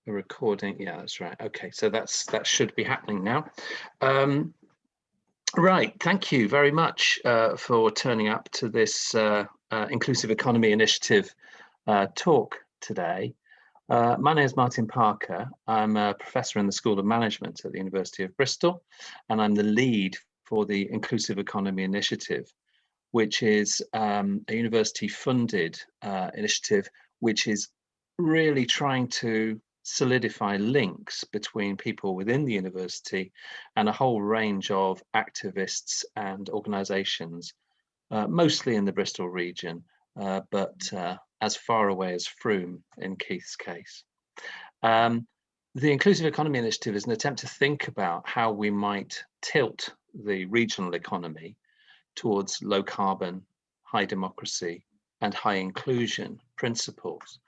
A recording, yeah, that's right. Okay, so that should be happening now. Um, right, thank you very much for turning up to this Inclusive Economy Initiative talk today. My name is Martin Parker. I'm a professor in the School of Management at the University of Bristol, and I'm the lead for the Inclusive Economy Initiative, which is a university-funded initiative which is really trying to solidify links between people within the university and a whole range of activists and organisations, mostly in the Bristol region, but as far away as Frome in Keith's case. The Inclusive Economy Initiative is an attempt to think about how we might tilt the regional economy towards low carbon, high democracy, and high inclusion principles.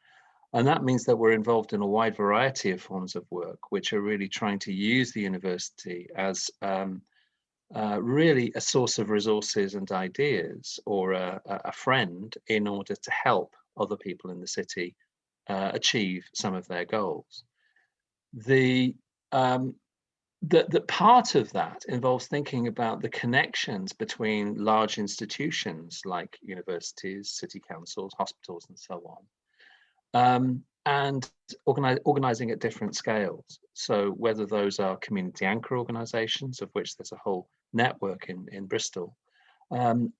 And that means that we're involved in a wide variety of forms of work, which are really trying to use the university as really a source of resources and ideas, or a friend, in order to help other people in the city achieve some of their goals. The part of that involves thinking about the connections between large institutions like universities, city councils, hospitals, and so on, and organizing at different scales. So whether those are community anchor organizations, of which there's a whole network in Bristol,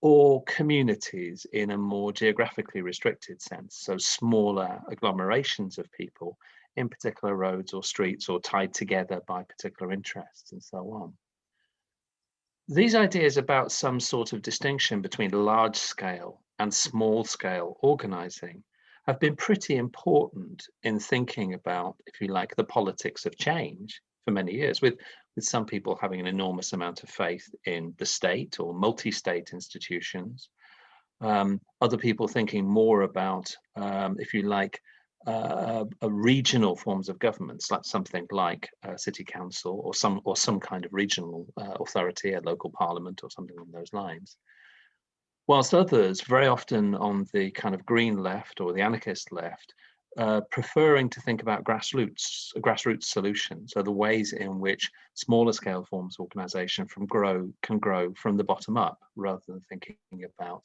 or communities in a more geographically restricted sense, so smaller agglomerations of people in particular roads or streets, or tied together by particular interests, and so on. These ideas about some sort of distinction between large scale and small scale organizing have been pretty important in thinking about, if you like, the politics of change for many years, with some people having an enormous amount of faith in the state or multi-state institutions, other people thinking more about, if you like, regional forms of governments, like something like a city council or some kind of regional authority, a local parliament or something along those lines. Whilst others, very often on the kind of green left or the anarchist left, preferring to think about grassroots solutions, so the ways in which smaller scale forms of organisation can grow from the bottom up, rather than thinking about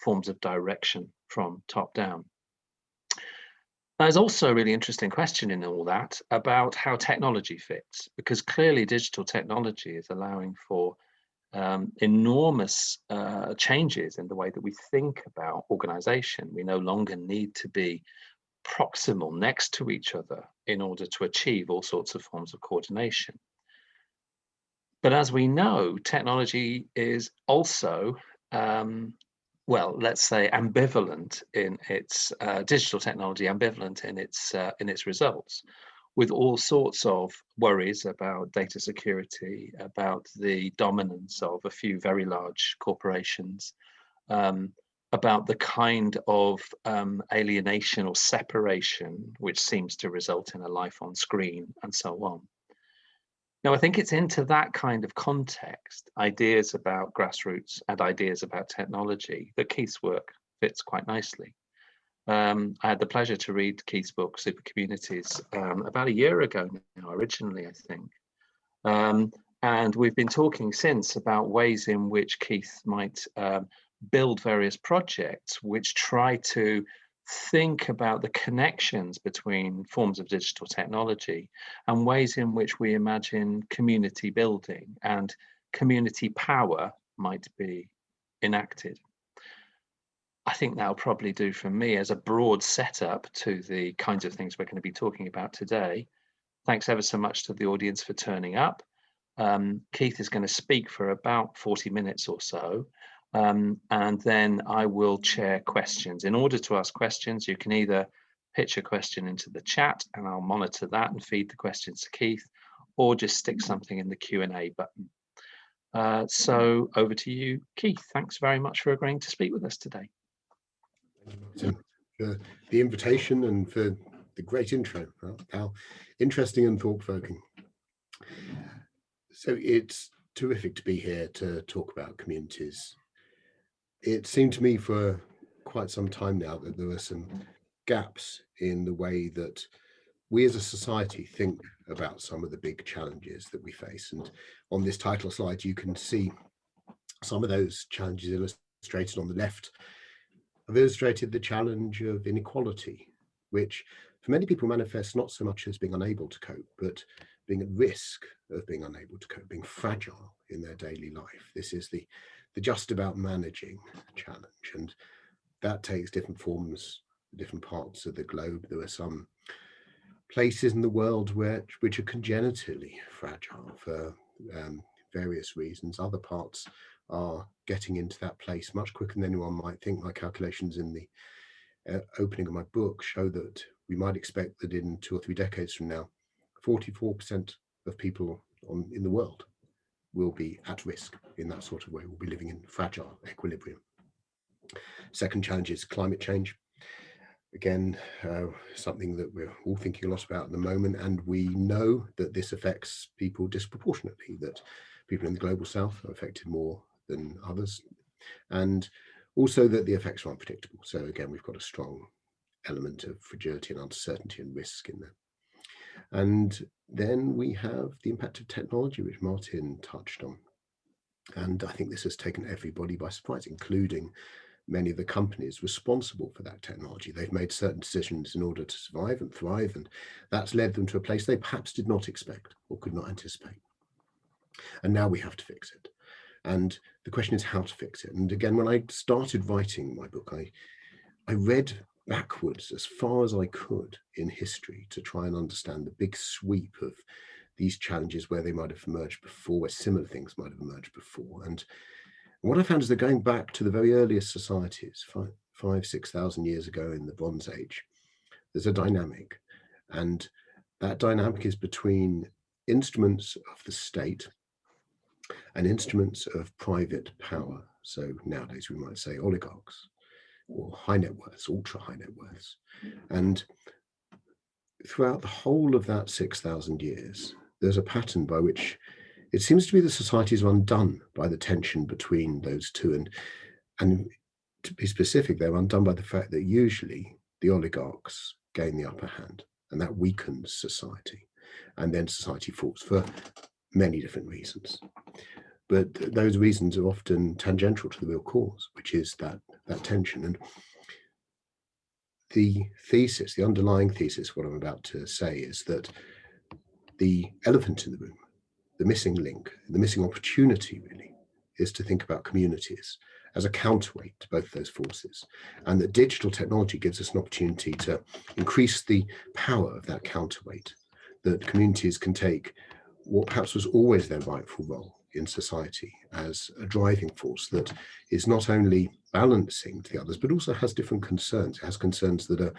forms of direction from top down. There's also a really interesting question in all that about how technology fits, because clearly digital technology is allowing for enormous changes in the way that we think about organization. We no longer need to be proximal next to each other in order to achieve all sorts of forms of coordination. But as we know, technology is also well, let's say ambivalent in its digital technology, ambivalent in its results, with all sorts of worries about data security, about the dominance of a few very large corporations, about the kind of alienation or separation which seems to result in a life on screen, and so on. Now, I think it's into that kind of context, ideas about grassroots and ideas about technology, that Keith's work fits quite nicely. I had the pleasure to read Keith's book, Supercommunities, about a year ago now, originally, I think. And we've been talking since about ways in which Keith might build various projects which try to think about the connections between forms of digital technology and ways in which we imagine community building and community power might be enacted. I think that'll probably do for me as a broad setup to the kinds of things we're going to be talking about today. Thanks ever so much to the audience for turning up. Keith is going to speak for about 40 minutes or so. And then I will chair questions. In order to ask questions, you can either pitch a question into the chat and I'll monitor that and feed the questions to Keith, or just stick something in the Q&A button. So over to you, Keith. Thanks very much for agreeing to speak with us today. Thank you, Martin, for the invitation and for the great intro. How interesting and thought-provoking. So it's terrific to be here to talk about communities. It seemed to me for quite some time now that there were some gaps in the way that we as a society think about some of the big challenges that we face. And on this title slide, you can see some of those challenges illustrated on the left. I've illustrated the challenge of inequality, which for many people manifests not so much as being unable to cope, but being at risk of being unable to cope, being fragile in their daily life. This is the just about managing challenge, and that takes different forms in different parts of the globe. There are some places in the world which are congenitally fragile for various reasons. Other parts are getting into that place much quicker than anyone might think. My calculations in the opening of my book show that we might expect that in 2 or 3 decades from now, 44% of people in the world will be at risk in that sort of way, will be living in fragile equilibrium. Second challenge is climate change. Again, something that we're all thinking a lot about at the moment, and we know that this affects people disproportionately, that people in the global south are affected more than others, and also that the effects are unpredictable. So again, we've got a strong element of fragility and uncertainty and risk in there. And then we have the impact of technology, which Martin touched on. And I think this has taken everybody by surprise, including many of the companies responsible for that technology. They've made certain decisions in order to survive and thrive, and that's led them to a place they perhaps did not expect or could not anticipate. And now we have to fix it. And the question is how to fix it. And again, when I started writing my book, I read backwards as far as I could in history to try and understand the big sweep of these challenges, where they might have emerged before, where similar things might have emerged before. And what I found is that going back to the very earliest societies, 5,000-6,000 years ago in the Bronze Age, there's a dynamic. And that dynamic is between instruments of the state and instruments of private power. So nowadays we might say oligarchs, or high net worths, ultra high net worths. And throughout the whole of that 6,000 years, there's a pattern by which it seems to be the societies are undone by the tension between those two. And to be specific, they're undone by the fact that usually the oligarchs gain the upper hand, and that weakens society. And then society falls for many different reasons. But those reasons are often tangential to the real cause, which is that tension. And the thesis, the underlying thesis, what I'm about to say, is that the elephant in the room, the missing link, the missing opportunity really, is to think about communities as a counterweight to both those forces, and that digital technology gives us an opportunity to increase the power of that counterweight, that communities can take what perhaps was always their rightful role in society as a driving force that is not only balancing to the others, but also has different concerns. It has concerns that are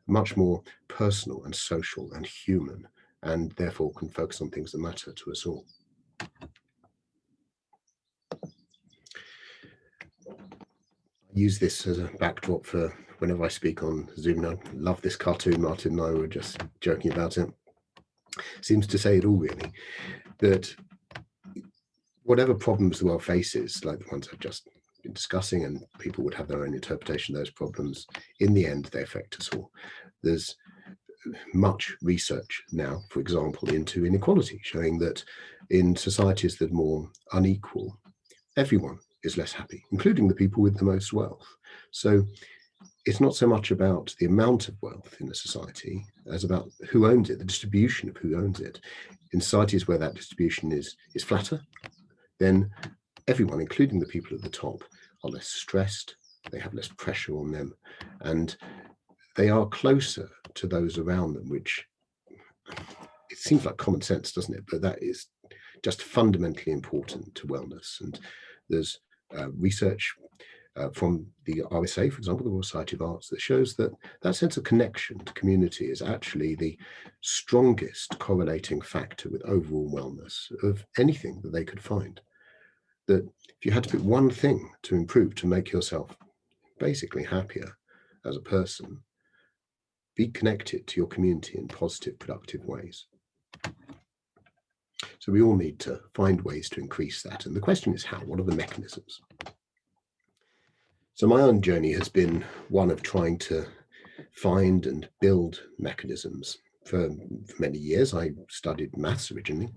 much more personal and social and human, and therefore can focus on things that matter to us all. I use this as a backdrop for whenever I speak on Zoom. I love this cartoon. Martin and I were just joking about it. Seems to say it all really, that whatever problems the world faces, like the ones I've just been discussing, and people would have their own interpretation of those problems, in the end they affect us all. There's much research now, for example, into inequality, showing that in societies that are more unequal, everyone is less happy, including the people with the most wealth. So it's not so much about the amount of wealth in a society as about who owns it, the distribution of who owns it. In societies where that distribution is flatter, then everyone, including the people at the top, are less stressed, they have less pressure on them, and they are closer to those around them, which it seems like common sense, doesn't it? But that is just fundamentally important to wellness. And there's research from the RSA, for example, the Royal Society of Arts, that shows that that sense of connection to community is actually the strongest correlating factor with overall wellness of anything that they could find. That if you had to pick one thing to improve to make yourself basically happier as a person, be connected to your community in positive, productive ways. So we all need to find ways to increase that. And the question is how? What are the mechanisms? So my own journey has been one of trying to find and build mechanisms for many years. I studied maths originally,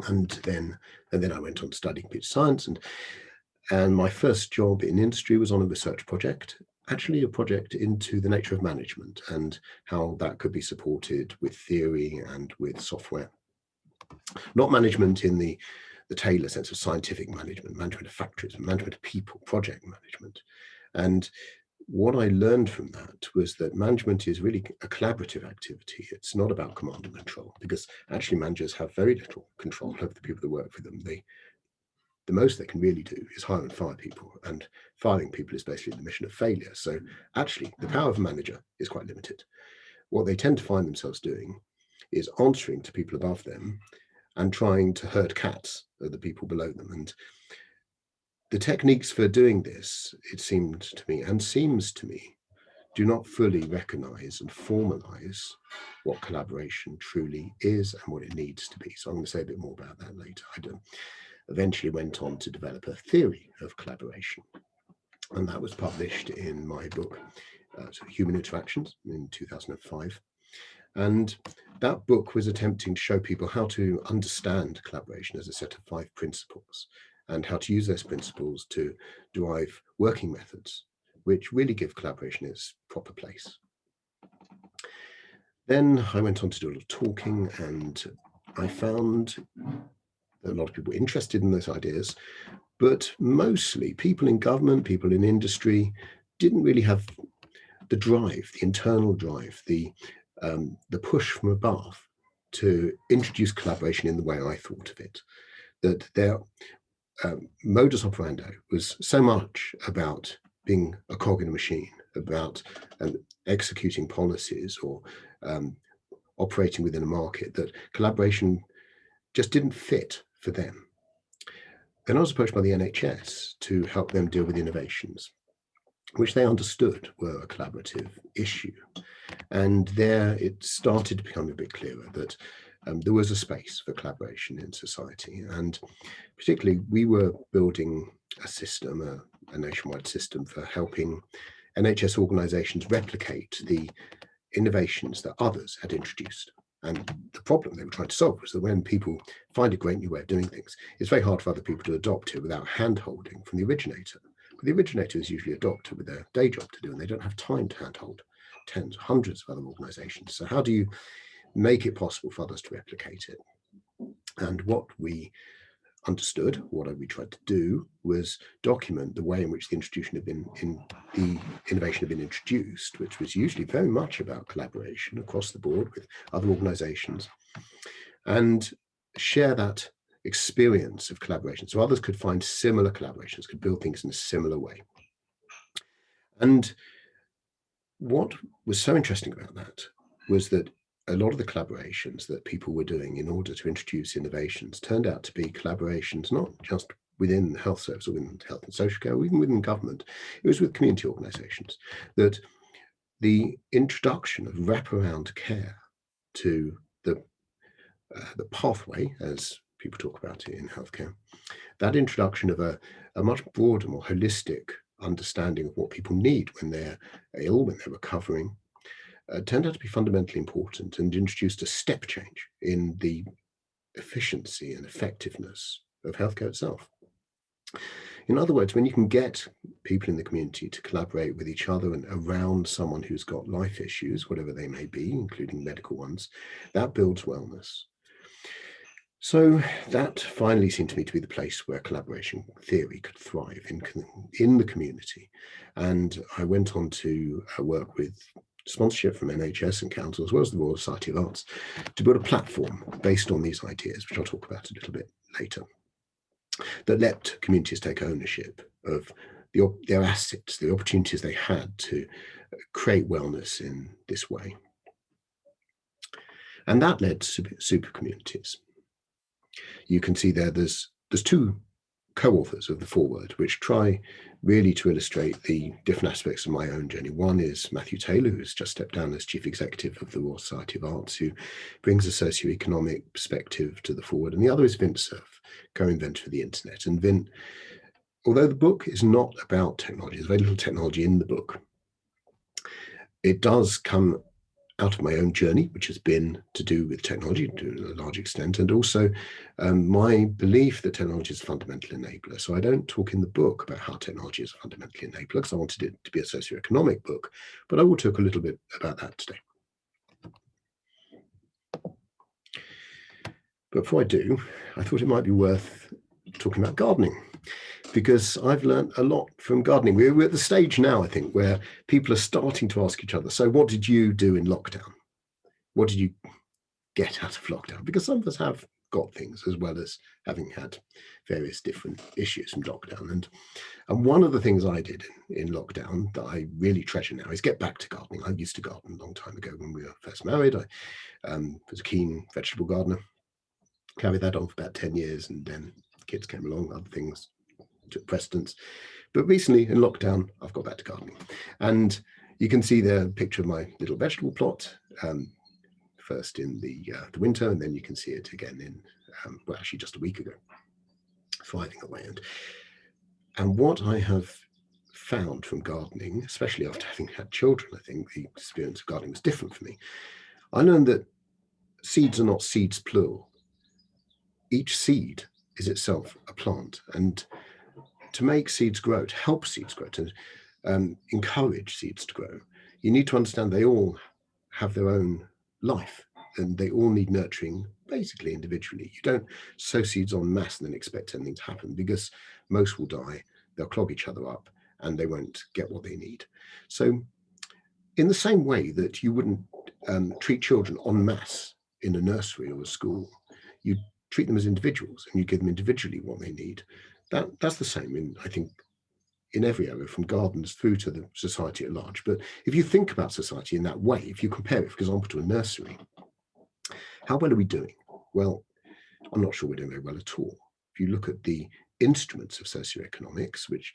and then I went on to study computer science, and my first job in industry was on a research project, actually a project into the nature of management and how that could be supported with theory and with software. Not management in the Taylor sense of scientific management, management of factories, management of people, project management. And what I learned from that was that management is really a collaborative activity. It's not about command and control, because actually managers have very little control over the people that work for them. The most they can really do is hire and fire people, and firing people is basically the mission of failure. So actually the power of a manager is quite limited. What they tend to find themselves doing is answering to people above them and trying to herd cats at the people below them. And the techniques for doing this, it seemed to me, and seems to me, do not fully recognize and formalize what collaboration truly is and what it needs to be. So I'm going to say a bit more about that later. Eventually went on to develop a theory of collaboration, and that was published in my book, Human Interactions, in 2005. And that book was attempting to show people how to understand collaboration as a set of 5 principles, and how to use those principles to derive working methods which really give collaboration its proper place. Then I went on to do a lot of talking, and I found a lot of people were interested in those ideas, but mostly people in government, people in industry didn't really have the drive, the internal drive, the push from above to introduce collaboration in the way I thought of it. That their modus operandi was so much about being a cog in a machine, about executing policies or operating within a market, that collaboration just didn't fit for them. Then I was approached by the NHS to help them deal with innovations, which they understood were a collaborative issue. And there it started to become a bit clearer that there was a space for collaboration in society. And particularly, we were building a system, a nationwide system for helping NHS organisations replicate the innovations that others had introduced. And the problem they were trying to solve was that when people find a great new way of doing things, it's very hard for other people to adopt it without hand-holding from the originator. But the originator is usually a doctor with their day job to do, and they don't have time to hand-hold tens, hundreds of other organisations. So how do you make it possible for others to replicate it? And what we understood, what we tried to do, was document the way in which the innovation had been introduced, which was usually very much about collaboration across the board with other organizations, and share that experience of collaboration so others could find similar collaborations, could build things in a similar way. And what was so interesting about that was that a lot of the collaborations that people were doing in order to introduce innovations turned out to be collaborations not just within the health service or within health and social care, or even within government. It was with community organisations, that the introduction of wraparound care to the pathway, as people talk about it in healthcare, that introduction of a much broader, more holistic understanding of what people need when they're ill, when they're recovering, turned out to be fundamentally important, and introduced a step change in the efficiency and effectiveness of healthcare itself. In other words, when you can get people in the community to collaborate with each other and around someone who's got life issues, whatever they may be, including medical ones, that builds wellness. So that finally seemed to me to be the place where collaboration theory could thrive in the community. And I went on to work with sponsorship from NHS and council, as well as the Royal Society of Arts, to build a platform based on these ideas, which I'll talk about a little bit later, that let communities take ownership of their assets, the opportunities they had to create wellness in this way. And that led to super communities. You can see there's 2 co-authors of the foreword, which try really to illustrate the different aspects of my own journey. One is Matthew Taylor, who's just stepped down as Chief Executive of the Royal Society of Arts, who brings a socioeconomic perspective to the foreword. And the other is Vint Cerf, co-inventor of the internet. And Vint, although the book is not about technology, there's very little technology in the book, it does come out of my own journey, which has been to do with technology to a large extent, and also my belief that technology is a fundamental enabler. So I don't talk in the book about how technology is a fundamental enabler, because I wanted it to be a socioeconomic book, but I will talk a little bit about that today. But before I do, I thought it might be worth talking about gardening, because I've learned a lot from gardening. We're at the stage now, I think, where people are starting to ask each other, so what did you do in lockdown? What did you get out of lockdown? Because some of us have got things, as well as having had various different issues from lockdown. And one of the things I did in lockdown that I really treasure now is get back to gardening. I used to garden a long time ago when we were first married. I was a keen vegetable gardener, carried that on for about 10 years, and then kids came along, other things took precedence. But recently in lockdown, I've got back to gardening. And you can see the picture of my little vegetable plot, first in the winter, and then you can see it again in, well, actually just a week ago, thriving away. And what I have found from gardening, especially after having had children, I think the experience of gardening was different for me. I learned that seeds are not seeds plural. Each seed is itself a plant, and to make seeds grow, to help seeds grow, to encourage seeds to grow, you need to understand they all have their own life, and they all need nurturing basically individually. You don't sow seeds en masse and then expect anything to happen, because most will die, they'll clog each other up, and they won't get what they need. So in the same way that you wouldn't treat children en masse in a nursery or a school, you treat them as individuals and you give them individually what they need. That's the same in, I think, in every area, from gardens through to the society at large. But if you think about society in that way, if you compare it, for example, to a nursery, how well are we doing? Well, I'm not sure we're doing very well at all. If you look at the instruments of socioeconomics, which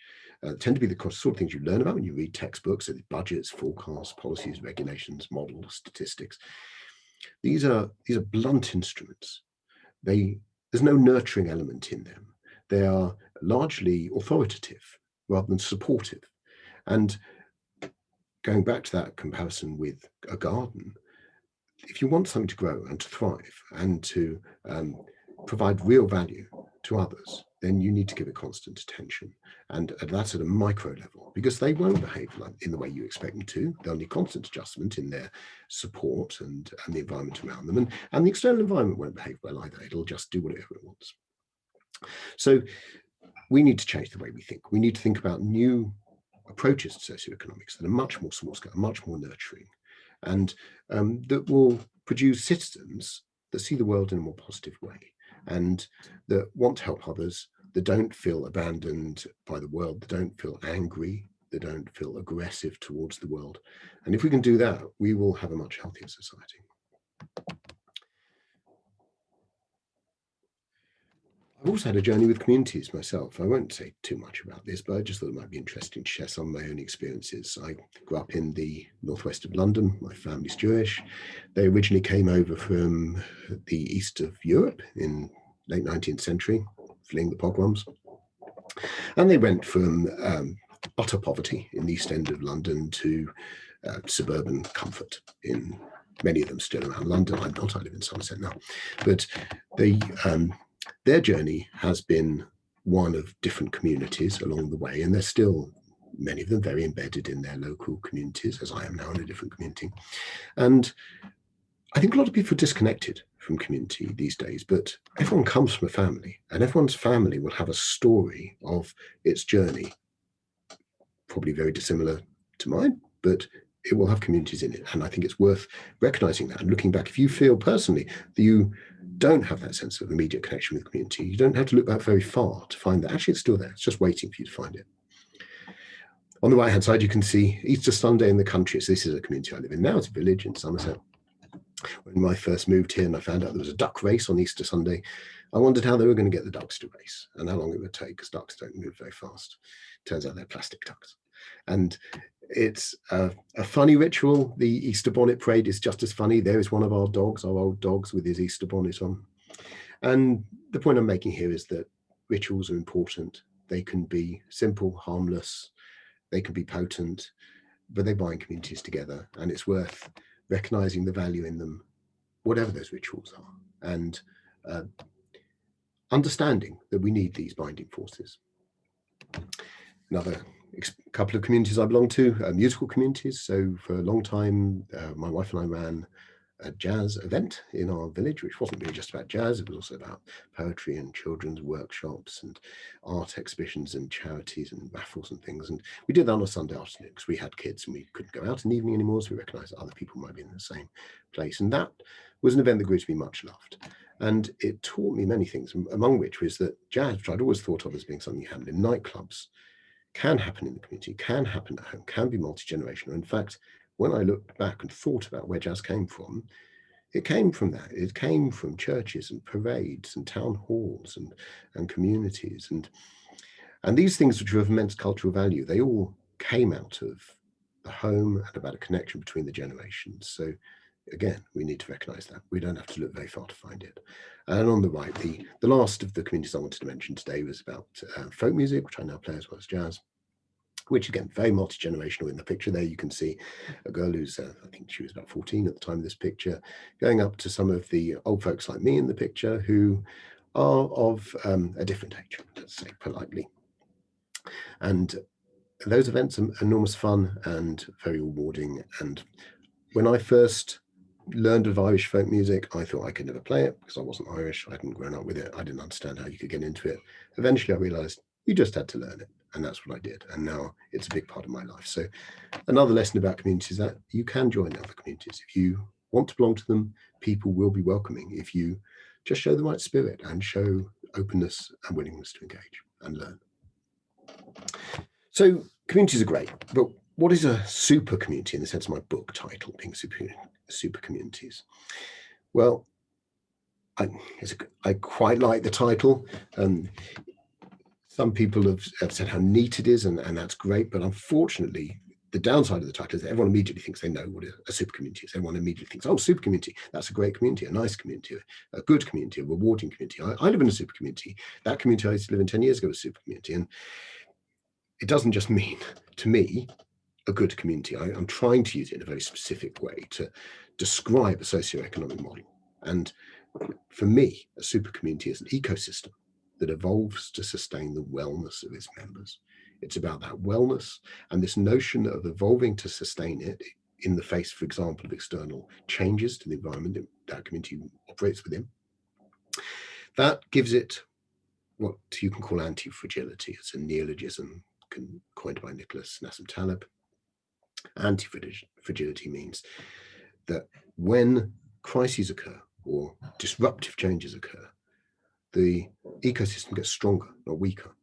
tend to be the sort of things you learn about when you read textbooks, so the budgets, forecasts, policies, regulations, models, statistics. These are blunt instruments. There's no nurturing element in them. They are largely authoritative rather than supportive. And going back to that comparison with a garden, if you want something to grow and to thrive and to provide real value to others, then you need to give it constant attention. And that's at a micro level, because they won't behave in the way you expect them to. They'll need constant adjustment in their support and the environment around them. And the external environment won't behave well either. It'll just do whatever it wants. So we need to change the way we think. We need to think about new approaches to socioeconomics that are much more small scale, much more nurturing, and that will produce citizens that see the world in a more positive way, and that want to help others, that don't feel abandoned by the world, that don't feel angry, that don't feel aggressive towards the world. And if we can do that, we will have a much healthier society. I've also had a journey with communities myself. I won't say too much about this, but I just thought it might be interesting to share some of my own experiences. I grew up in the northwest of London. My family's Jewish. They originally came over from the east of Europe in late 19th century, fleeing the pogroms. And they went from utter poverty in the East End of London to suburban comfort, in many of them still around London. I'm not, I live in Somerset now. But their journey has been one of different communities along the way, and they're still, many of them, very embedded in their local communities, as I am now in a different community. And I think a lot of people are disconnected from community these days, but everyone comes from a family, and everyone's family will have a story of its journey, probably very dissimilar to mine, but it will have communities in it. And I think it's worth recognizing that and looking back. If you feel personally that you don't have that sense of immediate connection with community, you don't have to look back very far to find that actually it's still there. It's just waiting for you to find it. On the right hand side, you can see Easter Sunday in the country. So this is a community I live in now. It's a village in Somerset. When I first moved here and I found out there was a duck race on Easter Sunday, I wondered how they were going to get the ducks to race and how long it would take, because ducks don't move very fast. Turns out they're plastic ducks. And it's a funny ritual. The Easter bonnet parade is just as funny. There is one of our dogs, our old dogs, with his Easter bonnet on. And the point I'm making here is that rituals are important. They can be simple, harmless, they can be potent, but they bind communities together. And it's worth recognizing the value in them, whatever those rituals are, and understanding that we need these binding forces. Another couple of communities I belong to, musical communities. So for a long time, my wife and I ran a jazz event in our village, which wasn't really just about jazz, it was also about poetry and children's workshops and art exhibitions and charities and raffles and things. And we did that on a Sunday afternoon because we had kids and we couldn't go out in the evening anymore, so we recognised that other people might be in the same place. And that was an event that grew to be much loved. And it taught me many things, among which was that jazz, which I'd always thought of as being something you had in nightclubs, can happen in the community, can happen at home, can be multi-generational. In fact, when I looked back and thought about where jazz came from, it came from that. It came from churches and parades and town halls and communities. And these things which are of immense cultural value, they all came out of the home and about a connection between the generations. So again, we need to recognize that. We don't have to look very far to find it. And on the right, the last of the communities I wanted to mention today was about folk music, which I now play as well as jazz, which again, very multi-generational. In the picture there, you can see a girl who's, I think she was about 14 at the time of this picture, going up to some of the old folks like me in the picture who are of a different age, let's say politely. And those events are enormous fun and very rewarding. And when I first learned of Irish folk music, I thought I could never play it because I wasn't Irish. I hadn't grown up with it. I didn't understand how you could get into it. Eventually, I realized you just had to learn it. And that's what I did. And now it's a big part of my life. So another lesson about communities is that you can join other communities. If you want to belong to them, people will be welcoming if you just show the right spirit and show openness and willingness to engage and learn. So communities are great, but what is a super community in the sense of my book title being super communities? Well, I quite like the title. Some people have said how neat it is, and that's great. But unfortunately, the downside of the title is that everyone immediately thinks they know what a super community is. Everyone immediately thinks, oh, super community, that's a great community, a nice community, a good community, a rewarding community. I live in a super community. That community I used to live in 10 years ago was a super community. And it doesn't just mean, to me, a good community. I'm trying to use it in a very specific way to describe a socioeconomic model. And for me, a super community is an ecosystem that evolves to sustain the wellness of its members. It's about that wellness and this notion of evolving to sustain it in the face, for example, of external changes to the environment that community operates within. That gives it what you can call anti-fragility. It's a neologism coined by Nicholas Nassim Taleb. Anti-fragility means that when crises occur or disruptive changes occur, the ecosystem gets stronger, not weaker,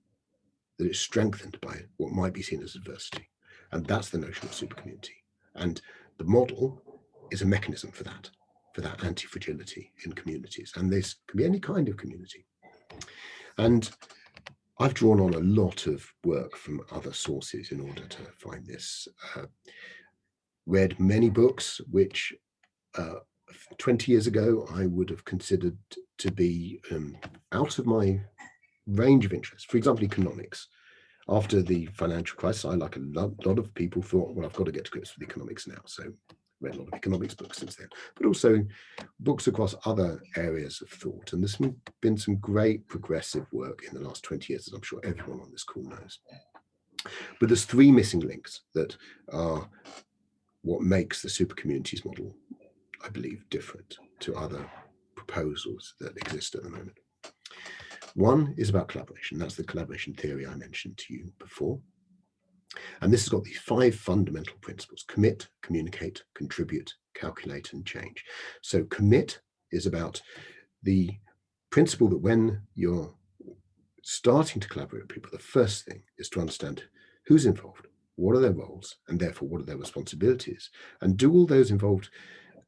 that it's strengthened by what might be seen as adversity. And that's the notion of supercommunity. And the model is a mechanism for that anti-fragility in communities. And this can be any kind of community. And I've drawn on a lot of work from other sources in order to find this. Read many books, which 20 years ago, I would have considered to be out of my range of interest. For example, economics. After the financial crisis, I, like a lot of people, thought, well, I've got to get to grips with economics now. So read a lot of economics books since then, but also books across other areas of thought. And there's been some great progressive work in the last 20 years, as I'm sure everyone on this call knows. But there's three missing links that are what makes the super communities model, I believe, different to other proposals that exist at the moment. One is about collaboration. That's the collaboration theory I mentioned to you before. And this has got these 5 fundamental principles: commit, communicate, contribute, calculate, and change. So commit is about the principle that when you're starting to collaborate with people, the first thing is to understand who's involved, what are their roles, and therefore what are their responsibilities, and do all those involved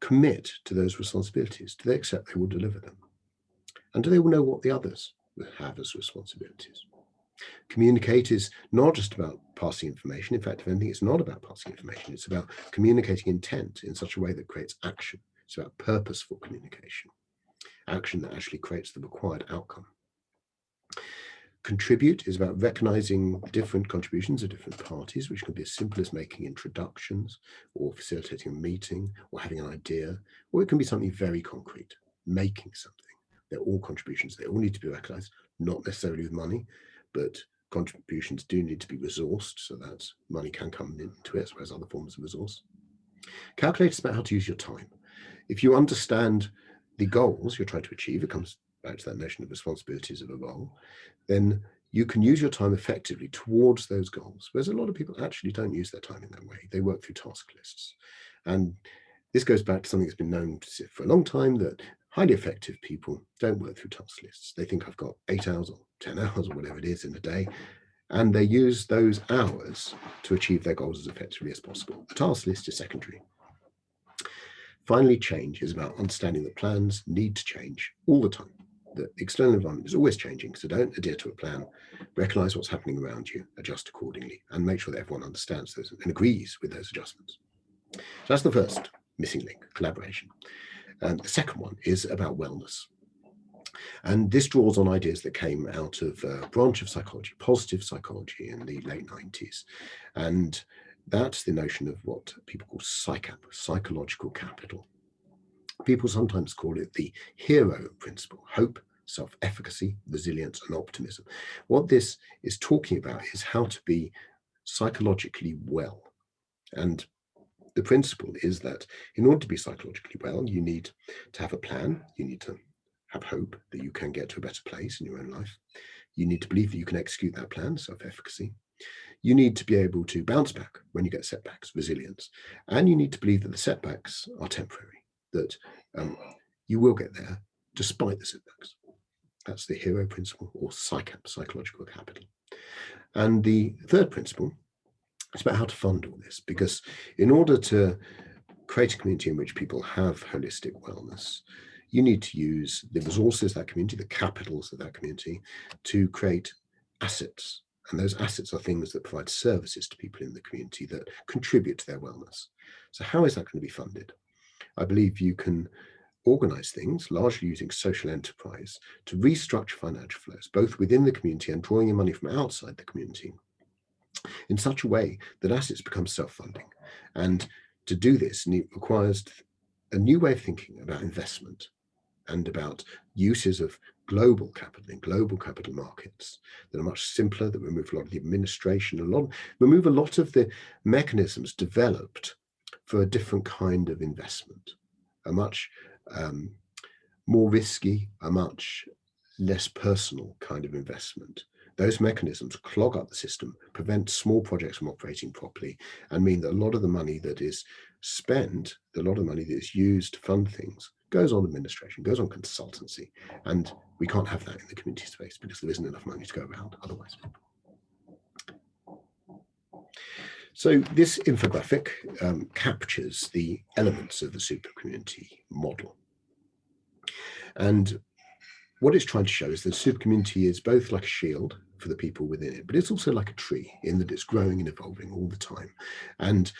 commit to those responsibilities? Do they accept they will deliver them? And do they know what the others have as responsibilities? Communicate is not just about passing information. In fact, if anything, it's not about passing information. It's about communicating intent in such a way that creates action. It's about purposeful communication, action that actually creates the required outcome. Contribute is about recognizing different contributions of different parties, which can be as simple as making introductions or facilitating a meeting or having an idea, or it can be something very concrete, making something. They're all contributions. They all need to be recognized, not necessarily with money, but contributions do need to be resourced so that money can come into it, as well as other forms of resource. Calculate is about how to use your time. If you understand the goals you're trying to achieve, it comes back to that notion of responsibilities of a role, then you can use your time effectively towards those goals. Whereas a lot of people actually don't use their time in that way. They work through task lists. And this goes back to something that's been known for a long time, that highly effective people don't work through task lists. They think I've got 8 hours or 10 hours or whatever it is in a day, and they use those hours to achieve their goals as effectively as possible. The task list is secondary. Finally, change is about understanding that plans need to change all the time. The external environment is always changing, so don't adhere to a plan. Recognize what's happening around you, adjust accordingly, and make sure that everyone understands those and agrees with those adjustments. So that's the first missing link, collaboration. And the second one is about wellness. And this draws on ideas that came out of a branch of psychology, positive psychology, in the late 90s. And that's the notion of what people call PSYCAP, psychological capital. People sometimes call it the hero principle: hope, self-efficacy, resilience, and optimism. What this is talking about is how to be psychologically well. And the principle is that in order to be psychologically well, you need to have a plan. You need to have hope that you can get to a better place in your own life. You need to believe that you can execute that plan, self-efficacy. You need to be able to bounce back when you get setbacks, resilience. And you need to believe that the setbacks are temporary, that you will get there despite the setbacks. That's the hero principle, or PSYCAP, psychological capital. And the third principle is about how to fund all this, because in order to create a community in which people have holistic wellness, you need to use the resources of that community, the capitals of that community, to create assets. And those assets are things that provide services to people in the community that contribute to their wellness. So how is that going to be funded? I believe you can organize things largely using social enterprise to restructure financial flows, both within the community and drawing in money from outside the community, in such a way that assets become self-funding. And to do this, it requires a new way of thinking about investment and about uses of global capital in global capital markets that are much simpler, that remove a lot of the administration, remove a lot of the mechanisms developed for a different kind of investment, a much more risky, a much less personal kind of investment. Those mechanisms clog up the system, prevent small projects from operating properly, and mean that a lot of the money that is spent, a lot of money that is used to fund things, goes on administration, goes on consultancy. And we can't have that in the community space because there isn't enough money to go around otherwise. So this infographic captures the elements of the supercommunity model. And what it's trying to show is that supercommunity is both like a shield for the people within it, but it's also like a tree in that it's growing and evolving all the time. And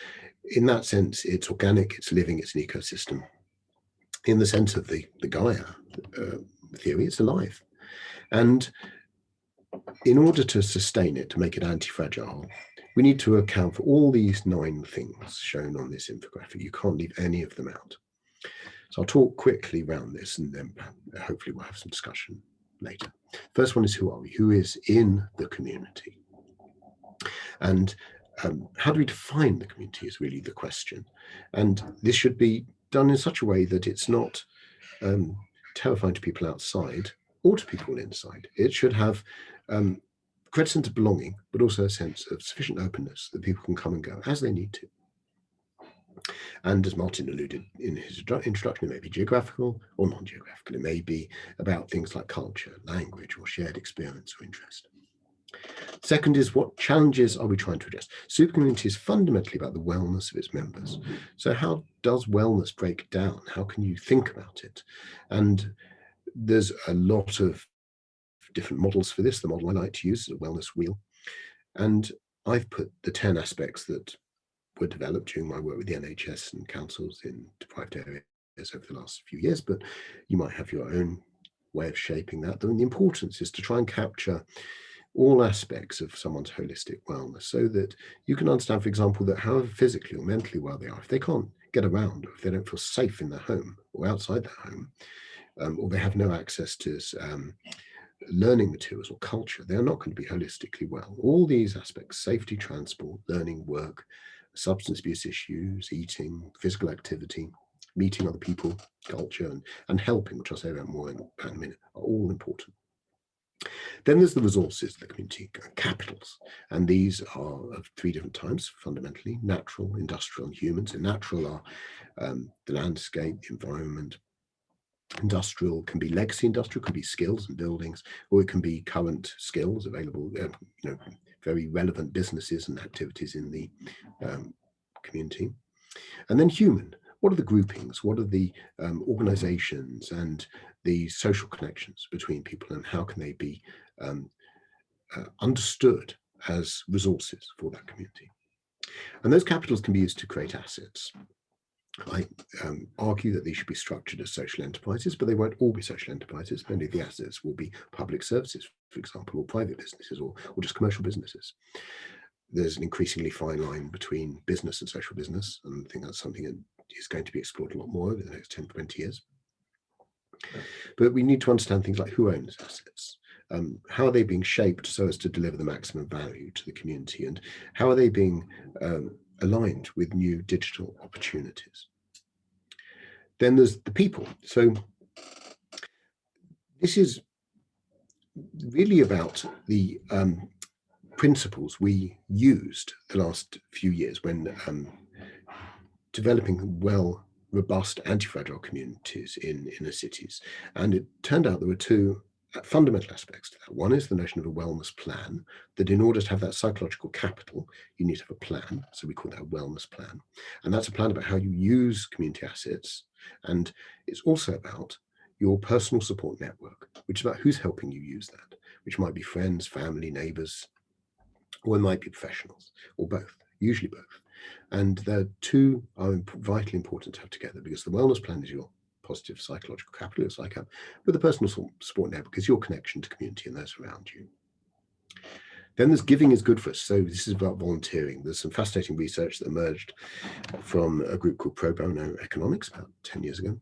in that sense, it's organic, it's living, it's an ecosystem. In the sense of the Gaia theory, it's alive. And in order to sustain it, to make it anti-fragile, we need to account for all these 9 things shown on this infographic. You can't leave any of them out. So I'll talk quickly around this, and then hopefully we'll have some discussion later. First one is, who are we? Who is in the community? And how do we define the community is really the question. And this should be done in such a way that it's not terrifying to people outside or to people inside. It should have great sense of belonging, but also a sense of sufficient openness that people can come and go as they need to. And as Martin alluded in his introduction, it may be geographical or non-geographical. It may be about things like culture, language, or shared experience or interest. Second is, what challenges are we trying to address? Supercommunity is fundamentally about the wellness of its members. So how does wellness break down? How can you think about it? And there's a lot of different models for this. The model I like to use is a wellness wheel. And I've put the 10 aspects that were developed during my work with the NHS and councils in deprived areas over the last few years, but you might have your own way of shaping that. The importance is to try and capture all aspects of someone's holistic wellness, so that you can understand, for example, that however physically or mentally well they are, if they can't get around, or if they don't feel safe in their home or outside their home, or they have no access to learning materials or culture, they are not going to be holistically well. All these aspects, safety, transport, learning, work, substance abuse issues, eating, physical activity, meeting other people, culture, and helping, which I'll say about more in a minute, are all important. Then there's the resources of the community, capitals, and these are of three different types, fundamentally: natural, industrial, and human. So natural are the landscape, the environment. Industrial can be legacy industrial, can be skills and buildings, or it can be current skills available, very relevant businesses and activities in the community. And then human, what are the groupings, what are the organizations and the social connections between people, and how can they be understood as resources for that community? And those capitals can be used to create assets. I argue that these should be structured as social enterprises, but they won't all be social enterprises. Many of the assets will be public services, for example, or private businesses, or just commercial businesses. There's an increasingly fine line between business and social business, and I think that's something that is going to be explored a lot more over the next 10 to 20 years. But we need to understand things like who owns assets, how are they being shaped so as to deliver the maximum value to the community, and how are they being aligned with new digital opportunities. Then there's the people. So this is really about the principles we used the last few years when developing robust anti-fragile communities in inner cities. And it turned out there were two fundamental aspects to that. One is the notion of a wellness plan, that in order to have that psychological capital, you need to have a plan. So we call that a wellness plan. And that's a plan about how you use community assets. And it's also about your personal support network, which is about who's helping you use that, which might be friends, family, neighbors, or it might be professionals, or both, usually both. And the two are vitally important to have together, because the wellness plan is your positive psychological capital, but the personal support network is your connection to community and those around you. Then there's giving is good for us. So this is about volunteering. There's some fascinating research that emerged from a group called Pro Bono Economics about 10 years ago.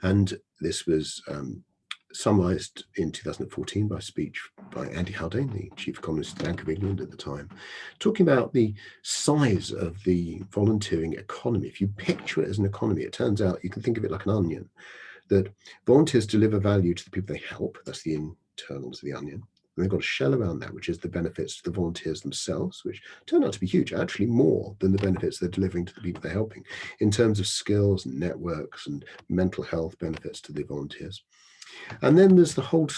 And this was summarized in 2014 by a speech by Andy Haldane, the chief economist of the Bank of England at the time, talking about the size of the volunteering economy. If you picture it as an economy, it turns out you can think of it like an onion, that volunteers deliver value to the people they help. That's the internals of the onion. And they've got a shell around that, which is the benefits to the volunteers themselves, which turn out to be huge, actually more than the benefits they're delivering to the people they're helping, in terms of skills and networks and mental health benefits to the volunteers. And then there's the whole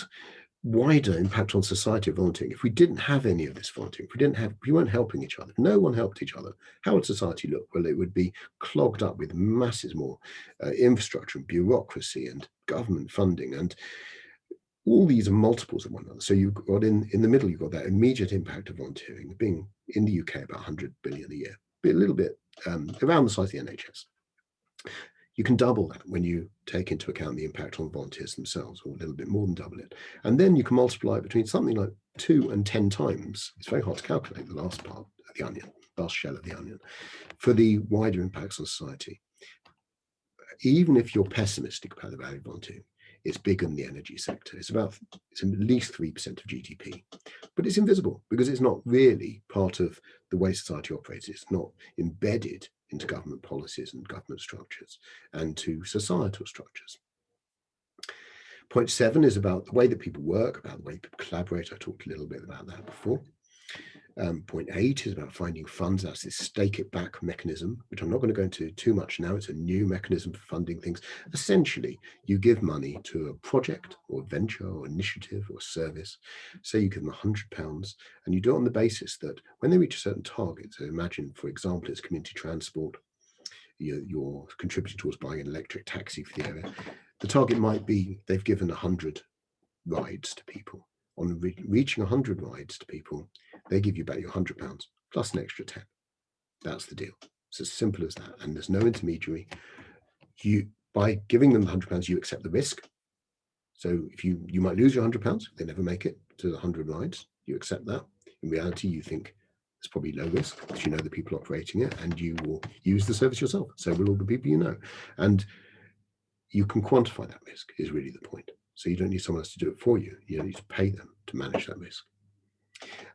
wider impact on society of volunteering. If we didn't have any of this volunteering, if we weren't helping each other, no one helped each other, how would society look? Well, it would be clogged up with masses more infrastructure and bureaucracy and government funding, and all these are multiples of one another. So you've got in the middle, you've got that immediate impact of volunteering being in the UK about 100 billion a year, a little bit around the size of the NHS. You can double that when you take into account the impact on volunteers themselves, or a little bit more than double it. And then you can multiply it between something like 2 and 10 times. It's very hard to calculate the last part of the onion, last shell of the onion, for the wider impacts on society. Even if you're pessimistic about the value of volunteering, it's bigger than the energy sector. It's at least 3% of GDP, but it's invisible because it's not really part of the way society operates. It's not embedded into government policies and government structures and to societal structures. Point 7 is about the way that people work, about the way people collaborate. I talked a little bit about that before. Point 8 is about finding funds. That's this stake it back mechanism, which I'm not going to go into too much now. It's a new mechanism for funding things. Essentially, you give money to a project or venture or initiative or service. Say you give them £100 and you do it on the basis that when they reach a certain target, so imagine, for example, it's community transport, you're contributing towards buying an electric taxi for the area. The target might be they've given 100 rides to people. On reaching 100 rides to people, they give you back your £100 plus an extra 10. That's the deal. It's as simple as that. And there's no intermediary. By giving them the £100, you accept the risk. So if you might lose your £100, they never make it. to 100 rides, you accept that. In reality, you think it's probably low risk because you know the people operating it, and you will use the service yourself. So will all the people you know. And you can quantify that risk is really the point. So you don't need someone else to do it for you. You don't need to pay them to manage that risk.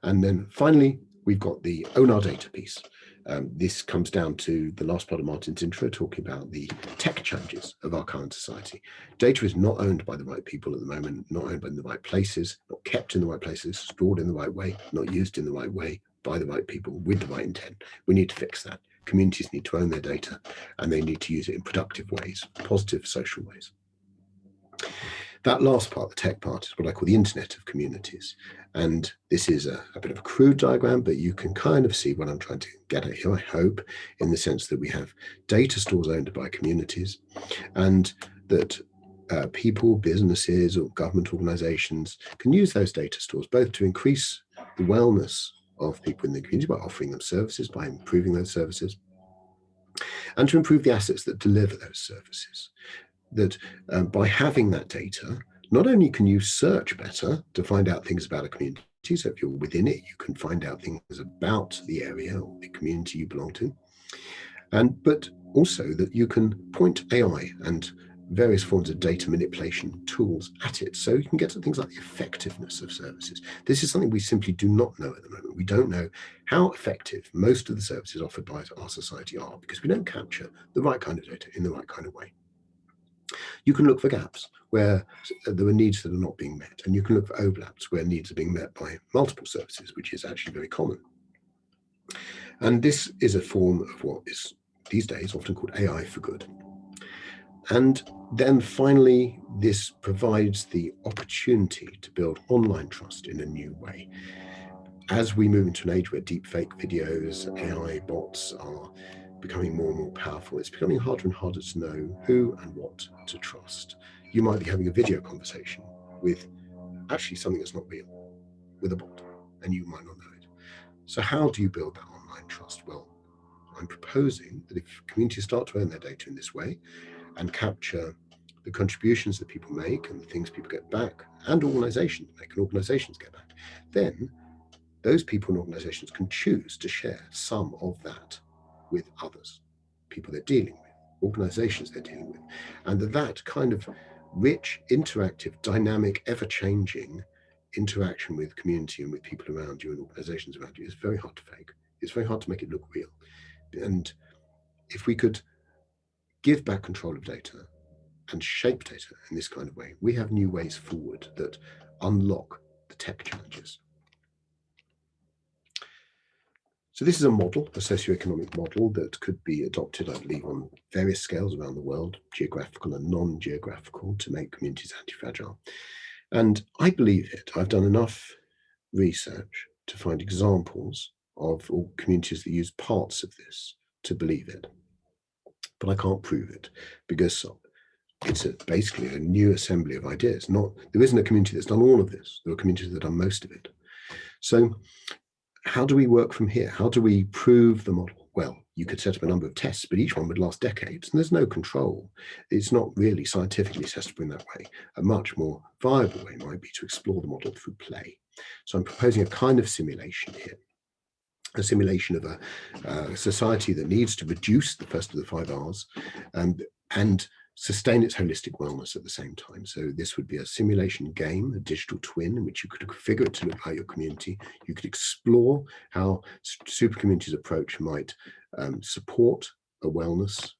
And then finally, we've got the own our data piece. This comes down to the last part of Martin's intro, talking about the tech challenges of our current society. Data is not owned by the right people at the moment, not owned by the right places, not kept in the right places, stored in the right way, not used in the right way by the right people with the right intent. We need to fix that. Communities need to own their data, and they need to use it in productive ways, positive social ways. That last part, the tech part, is what I call the Internet of Communities. And this is a bit of a crude diagram, but you can kind of see what I'm trying to get at here, I hope, in the sense that we have data stores owned by communities, and that people, businesses, or government organizations can use those data stores both to increase the wellness of people in the community by offering them services, by improving those services, and to improve the assets that deliver those services. That by having that data, not only can you search better to find out things about a community, so if you're within it, you can find out things about the area or the community you belong to, but also that you can point AI and various forms of data manipulation tools at it, so you can get to things like the effectiveness of services. This is something we simply do not know at the moment. We don't know how effective most of the services offered by our society are, because we don't capture the right kind of data in the right kind of way. You can look for gaps where there are needs that are not being met, and you can look for overlaps where needs are being met by multiple services, which is actually very common. And this is a form of what is these days often called AI for good. And then finally, this provides the opportunity to build online trust in a new way. As we move into an age where deepfake videos, AI bots are becoming more and more powerful, it's becoming harder and harder to know who and what to trust. You might be having a video conversation with actually something that's not real, with a bot, and you might not know it. So how do you build that online trust? Well, I'm proposing that if communities start to earn their data in this way and capture the contributions that people make and the things people get back, and organizations make and organizations get back, then those people and organizations can choose to share some of that with others, people they're dealing with, organizations they're dealing with. And that kind of rich, interactive, dynamic, ever-changing interaction with community and with people around you and organizations around you is very hard to fake. It's very hard to make it look real. And if we could give back control of data and shape data in this kind of way, we have new ways forward that unlock the tech challenges. So this is a model, a socioeconomic model that could be adopted, I believe, on various scales around the world, geographical and non-geographical, to make communities anti-fragile. And I believe it. I've done enough research to find examples of communities that use parts of this to believe it. But I can't prove it, because it's basically a new assembly of ideas. There isn't a community that's done all of this. There are communities that have done most of it. So how do we work from here? How do we prove the model? Well, you could set up a number of tests, but each one would last decades, and there's no control. It's not really scientifically testable in that way. A much more viable way might be to explore the model through play. So I'm proposing a kind of simulation here, a simulation of a society that needs to reduce the first of the 5 R's and sustain its holistic wellness at the same time. So this would be a simulation game, a digital twin, in which you could configure it to look like your community. You could explore how supercommunities approach might support a wellness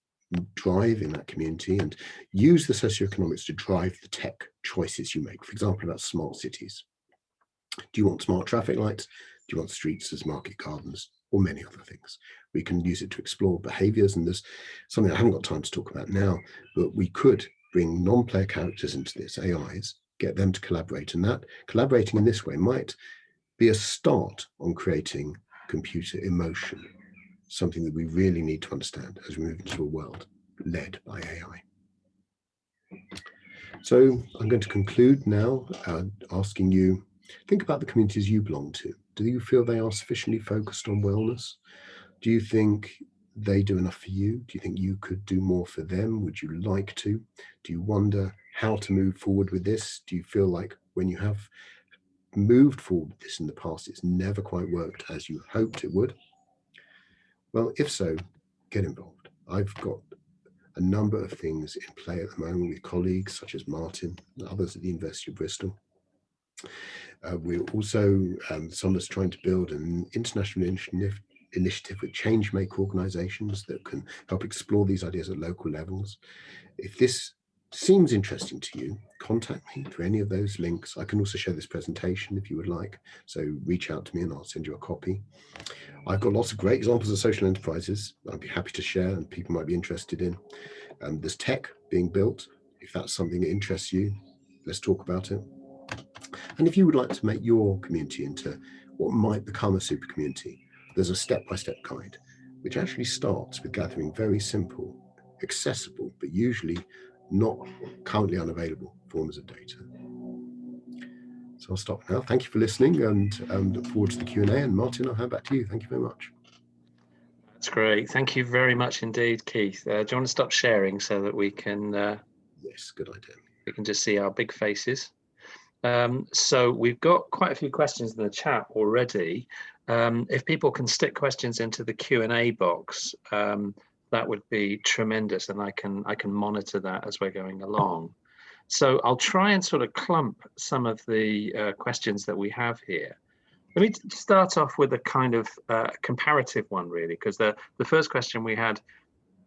drive in that community, and use the socioeconomics to drive the tech choices you make. For example, about smart cities. Do you want smart traffic lights? Do you want streets as market gardens? Or many other things. We can use it to explore behaviors, and there's something I haven't got time to talk about now, but we could bring non-player characters into this, AIs, get them to collaborate, and that collaborating in this way might be a start on creating computer emotion, something that we really need to understand as we move into a world led by AI. So I'm going to conclude now asking you, think about the communities you belong to. Do you feel they are sufficiently focused on wellness? Do you think they do enough for you? Do you think you could do more for them? Would you like to? Do you wonder how to move forward with this? Do you feel like when you have moved forward with this in the past, it's never quite worked as you hoped it would. Well, if so, get involved. I've got a number of things in play at the moment with colleagues such as Martin and others at the University of Bristol. We're also, some of us trying to build an international initiative with change-maker organisations that can help explore these ideas at local levels. If this seems interesting to you, contact me through any of those links. I can also share this presentation if you would like, so reach out to me and I'll send you a copy. I've got lots of great examples of social enterprises I'd be happy to share and people might be interested in. There's tech being built. If that's something that interests you, let's talk about it. And if you would like to make your community into what might become a super community, there's a step-by-step guide, which actually starts with gathering very simple, accessible, but usually not currently unavailable forms of data. So I'll stop now. Thank you for listening and look forward to the Q&A. And Martin, I'll hand back to you. Thank you very much. That's great. Thank you very much indeed, Keith. Do you want to stop sharing so that we can... Yes, good idea. We can just see our big faces. So we've got quite a few questions in the chat already. If people can stick questions into the Q&A box, that would be tremendous, and I can monitor that as we're going along. So I'll try and sort of clump some of the questions that we have here. Let me start off with a kind of comparative one, really, because the first question we had,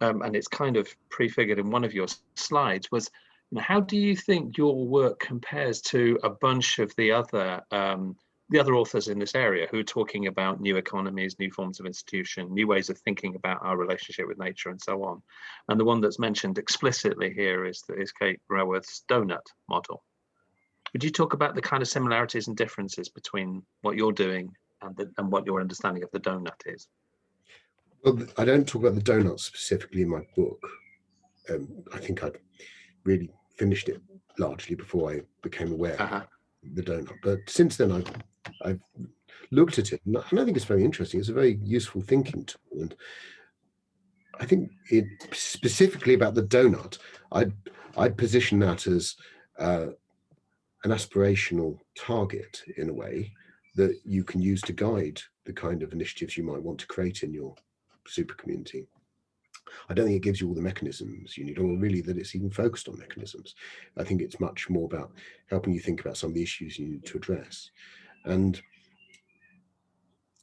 and it's kind of prefigured in one of your slides, was, you know, how do you think your work compares to a bunch of the other authors in this area who are talking about new economies, new forms of institution, new ways of thinking about our relationship with nature, and so on? And the one that's mentioned explicitly here is Kate Raworth's donut model. Would you talk about the kind of similarities and differences between what you're doing and what your understanding of the donut is? Well, I don't talk about the donut specifically in my book. I think I'd really finished it largely before I became aware of the donut. But since then, I've looked at it, and I think it's very interesting. It's a very useful thinking tool, and I think it specifically about the donut, I'd position that as an aspirational target in a way that you can use to guide the kind of initiatives you might want to create in your super community. I don't think it gives you all the mechanisms you need, or really that it's even focused on mechanisms. I think it's much more about helping you think about some of the issues you need to address. And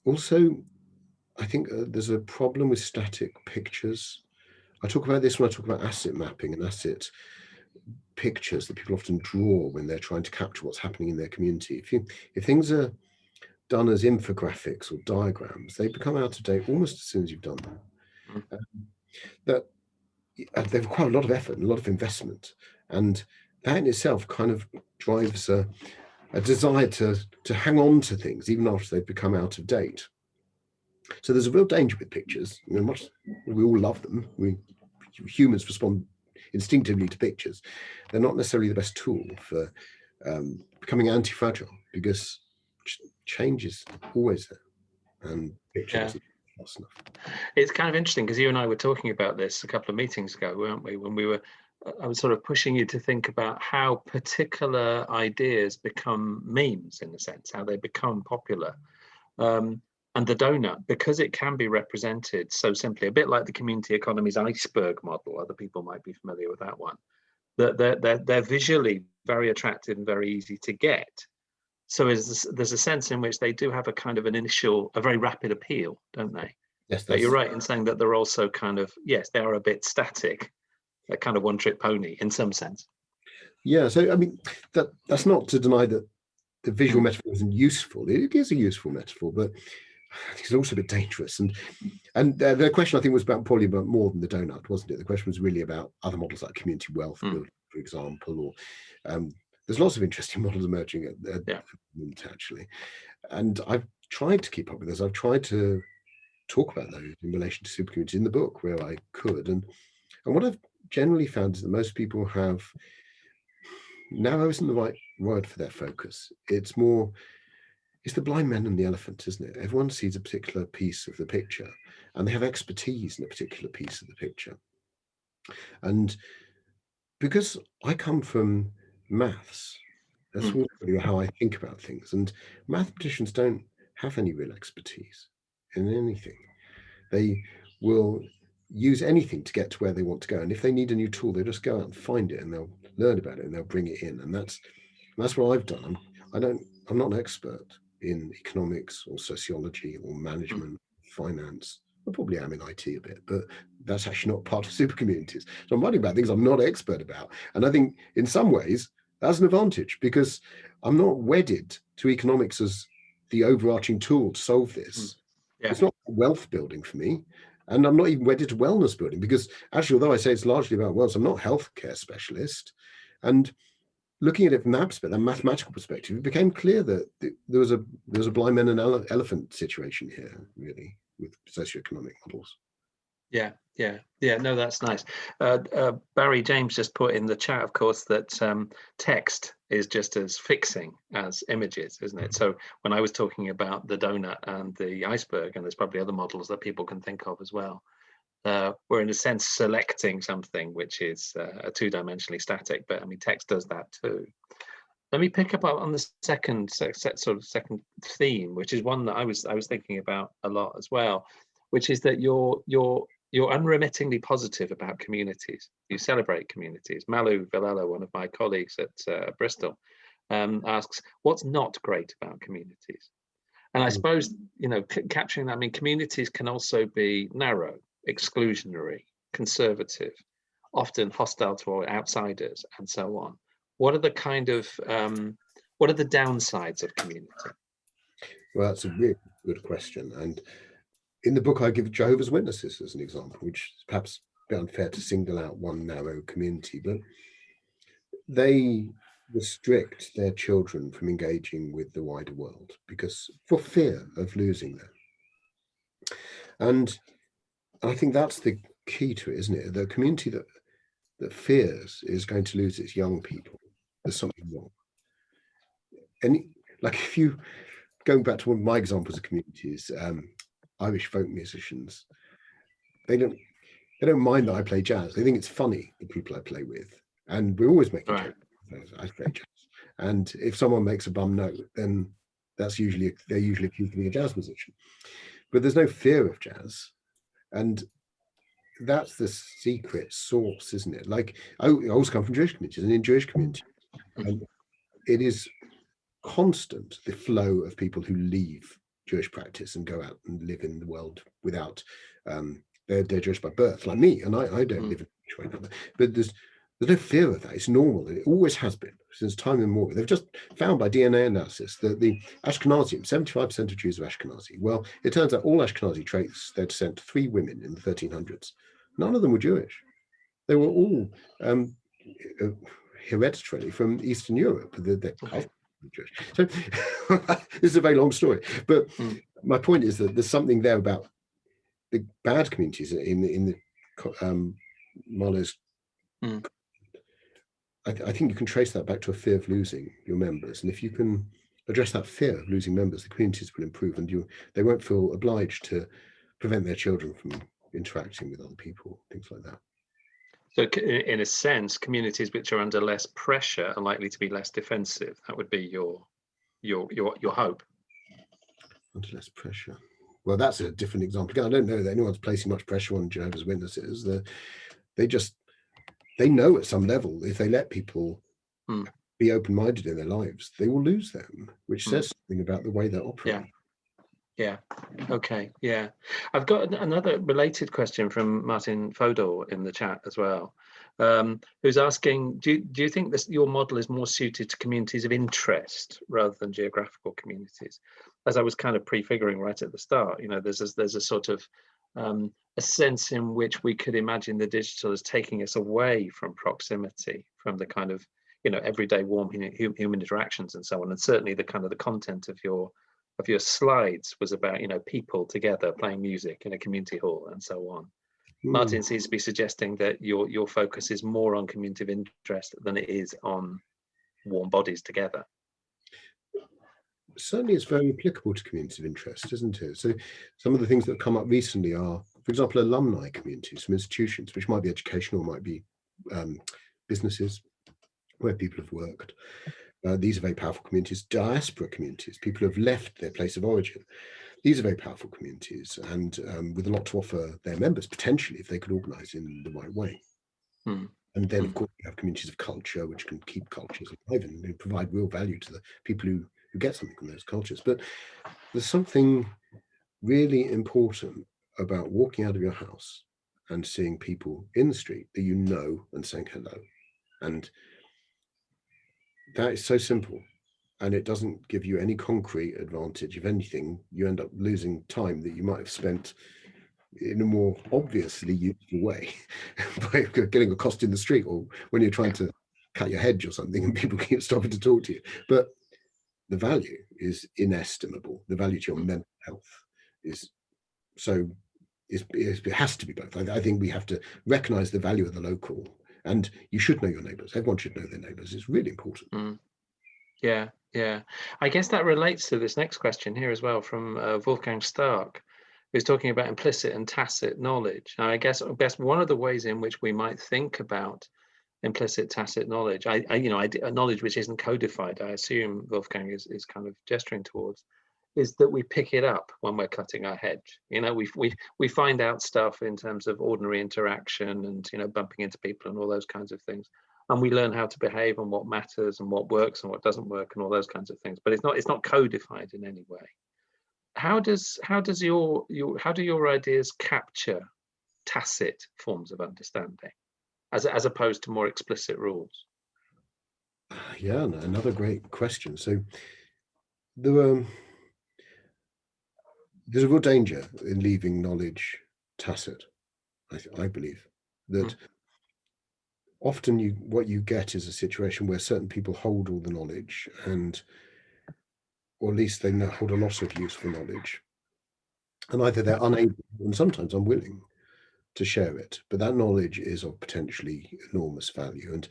also, I think there's a problem with static pictures. I talk about this when I talk about asset mapping and asset pictures that people often draw when they're trying to capture what's happening in their community. If things are done as infographics or diagrams, they become out of date almost as soon as you've done them. That they've quite a lot of effort and a lot of investment, and that in itself kind of drives a desire to hang on to things even after they've become out of date. So there's a real danger with pictures. You know, we all love them. Humans respond instinctively to pictures. They're not necessarily the best tool for becoming anti-fragile, because change is always there, and pictures. Yeah. It's kind of interesting because you and I were talking about this a couple of meetings ago, weren't we? When I was sort of pushing you to think about how particular ideas become memes, in a sense, how they become popular. And the donut, because it can be represented so simply, a bit like the community economy's iceberg model, other people might be familiar with that one, that they're visually very attractive and very easy to get. So there's a sense in which they do have a kind of a very rapid appeal, don't they? Yes. But you're right in saying that they're also kind of, yes, they are a bit static, a kind of one-trick pony in some sense. Yeah, so I mean, that's not to deny that the visual metaphor isn't useful. It is a useful metaphor, but I think it's also a bit dangerous. And the question, I think, was probably about more than the donut, wasn't it? The question was really about other models like community wealth building, for example, or there's lots of interesting models emerging at the moment, actually. And I've tried to keep up with this. I've tried to talk about those in relation to supercommunities in the book where I could. And what I've generally found is that most people have, narrow isn't the right word for their focus. It's the blind man and the elephant, isn't it? Everyone sees a particular piece of the picture and they have expertise in a particular piece of the picture. And because I come from maths, That's really how I think about things. And mathematicians don't have any real expertise in anything. They will use anything to get to where they want to go. And if they need a new tool, they just go out and find it, and they'll learn about it, and they'll bring it in. And that's what I've done. I'm not an expert in economics or sociology or management, finance. I probably am in IT a bit, but that's actually not part of supercommunities. So I'm writing about things I'm not expert about. And I think in some ways that's an advantage, because I'm not wedded to economics as the overarching tool to solve this. Yeah. It's not wealth building for me. And I'm not even wedded to wellness building, because actually, although I say it's largely about wellness, I'm not a healthcare specialist. And looking at it from that perspective, that mathematical perspective, it became clear that there was a blind man and elephant situation here, really, with socioeconomic models. Yeah. No, that's nice. Barry James just put in the chat, of course, that text is just as fixing as images, isn't it? So when I was talking about the donut and the iceberg, and there's probably other models that people can think of as well, we're in a sense selecting something which is a two-dimensionally static, but I mean, text does that too. Let me pick up on the second theme, which is one that I was thinking about a lot as well, which is that you're unremittingly positive about communities. You celebrate communities. Malu Villela, one of my colleagues at Bristol, asks, what's not great about communities? And I suppose, capturing that, I mean, communities can also be narrow, exclusionary, conservative, often hostile to outsiders, and so on. What are the what are the downsides of community? Well, that's a really good question. And in the book, I give Jehovah's Witnesses as an example, which is perhaps a bit unfair to single out one narrow community, but they restrict their children from engaging with the wider world for fear of losing them. And I think that's the key to it, isn't it? The community that fears is going to lose its young people. There's something wrong. And like, if you going back to one of my examples of communities, Irish folk musicians, they don't mind that I play jazz. They think it's funny, the people I play with, and we're always making jokes. I play jazz, and if someone makes a bum note, then they're usually accused of being a jazz musician. But there's no fear of jazz, and that's the secret sauce, isn't it? Like, I also come from Jewish communities, and in Jewish communities, it is constant, the flow of people who leave Jewish practice and go out and live in the world without they're Jewish by birth, like me, and I don't live in a Jewish way, but there's no fear of that. It's normal, and it always has been since time immemorial. They've just found by DNA analysis that the Ashkenazim, 75% of Jews are Ashkenazi. Well, it turns out all Ashkenazi trace their descent to 3 women in the 1300s. None of them were Jewish. They were all hereditarily from Eastern Europe. Jewish. So this is a very long story, but my point is that there's something there about the bad communities in the Marlowe's. I think you can trace that back to a fear of losing your members, and if you can address that fear of losing members, the communities will improve, and they won't feel obliged to prevent their children from interacting with other people, things like that. So in a sense, communities which are under less pressure are likely to be less defensive. That would be your hope. Under less pressure. Well, that's a different example. Again, I don't know that anyone's placing much pressure on Jehovah's Witnesses. They know at some level, if they let people be open-minded in their lives, they will lose them, which says something about the way they operate. Yeah. Okay. Yeah. I've got another related question from Martin Fodor in the chat as well, who's asking, do you think your model is more suited to communities of interest rather than geographical communities? As I was kind of prefiguring right at the start, there's a sort of a sense in which we could imagine the digital as taking us away from proximity, from the kind of, everyday warm human interactions and so on. And certainly the kind of the content of your slides was about, people together playing music in a community hall and so on. Martin seems to be suggesting that your focus is more on community of interest than it is on warm bodies together. Certainly it's very applicable to communities of interest, isn't it? So some of the things that have come up recently are, for example, alumni communities from institutions, which might be educational, might be businesses where people have worked. These are very powerful communities. Diaspora communities, people who have left their place of origin. These are very powerful communities, and with a lot to offer their members, potentially, if they could organise in the right way. Mm. And then, of course, you have communities of culture, which can keep cultures alive and provide real value to the people who get something from those cultures. But there's something really important about walking out of your house and seeing people in the street that you know and saying hello. And that is so simple. And it doesn't give you any concrete advantage. If anything, you end up losing time that you might have spent in a more obviously useful way by getting accosted in the street, or when you're trying to cut your hedge or something and people keep stopping to talk to you. But the value is inestimable. The value to your mental health is so, it has to be both. I think we have to recognize the value of the local, and you should know your neighbors. Everyone should know their neighbors. It's really important. Mm. Yeah, yeah. I guess that relates to this next question here as well from Wolfgang Stark, who's talking about implicit and tacit knowledge. And I guess one of the ways in which we might think about implicit tacit knowledge, a knowledge which isn't codified, I assume Wolfgang is kind of gesturing towards, is that we pick it up when we're cutting our hedge. We find out stuff in terms of ordinary interaction and bumping into people and all those kinds of things. And we learn how to behave and what matters and what works and what doesn't work and all those kinds of things. But it's not codified in any way. How do your ideas capture tacit forms of understanding as opposed to more explicit rules? Yeah, another great question. So there's a real danger in leaving knowledge tacit. I believe that often what you get is a situation where certain people hold all the knowledge, or at least they hold a lot of useful knowledge, and either they're unable and sometimes unwilling to share it, but that knowledge is of potentially enormous value. And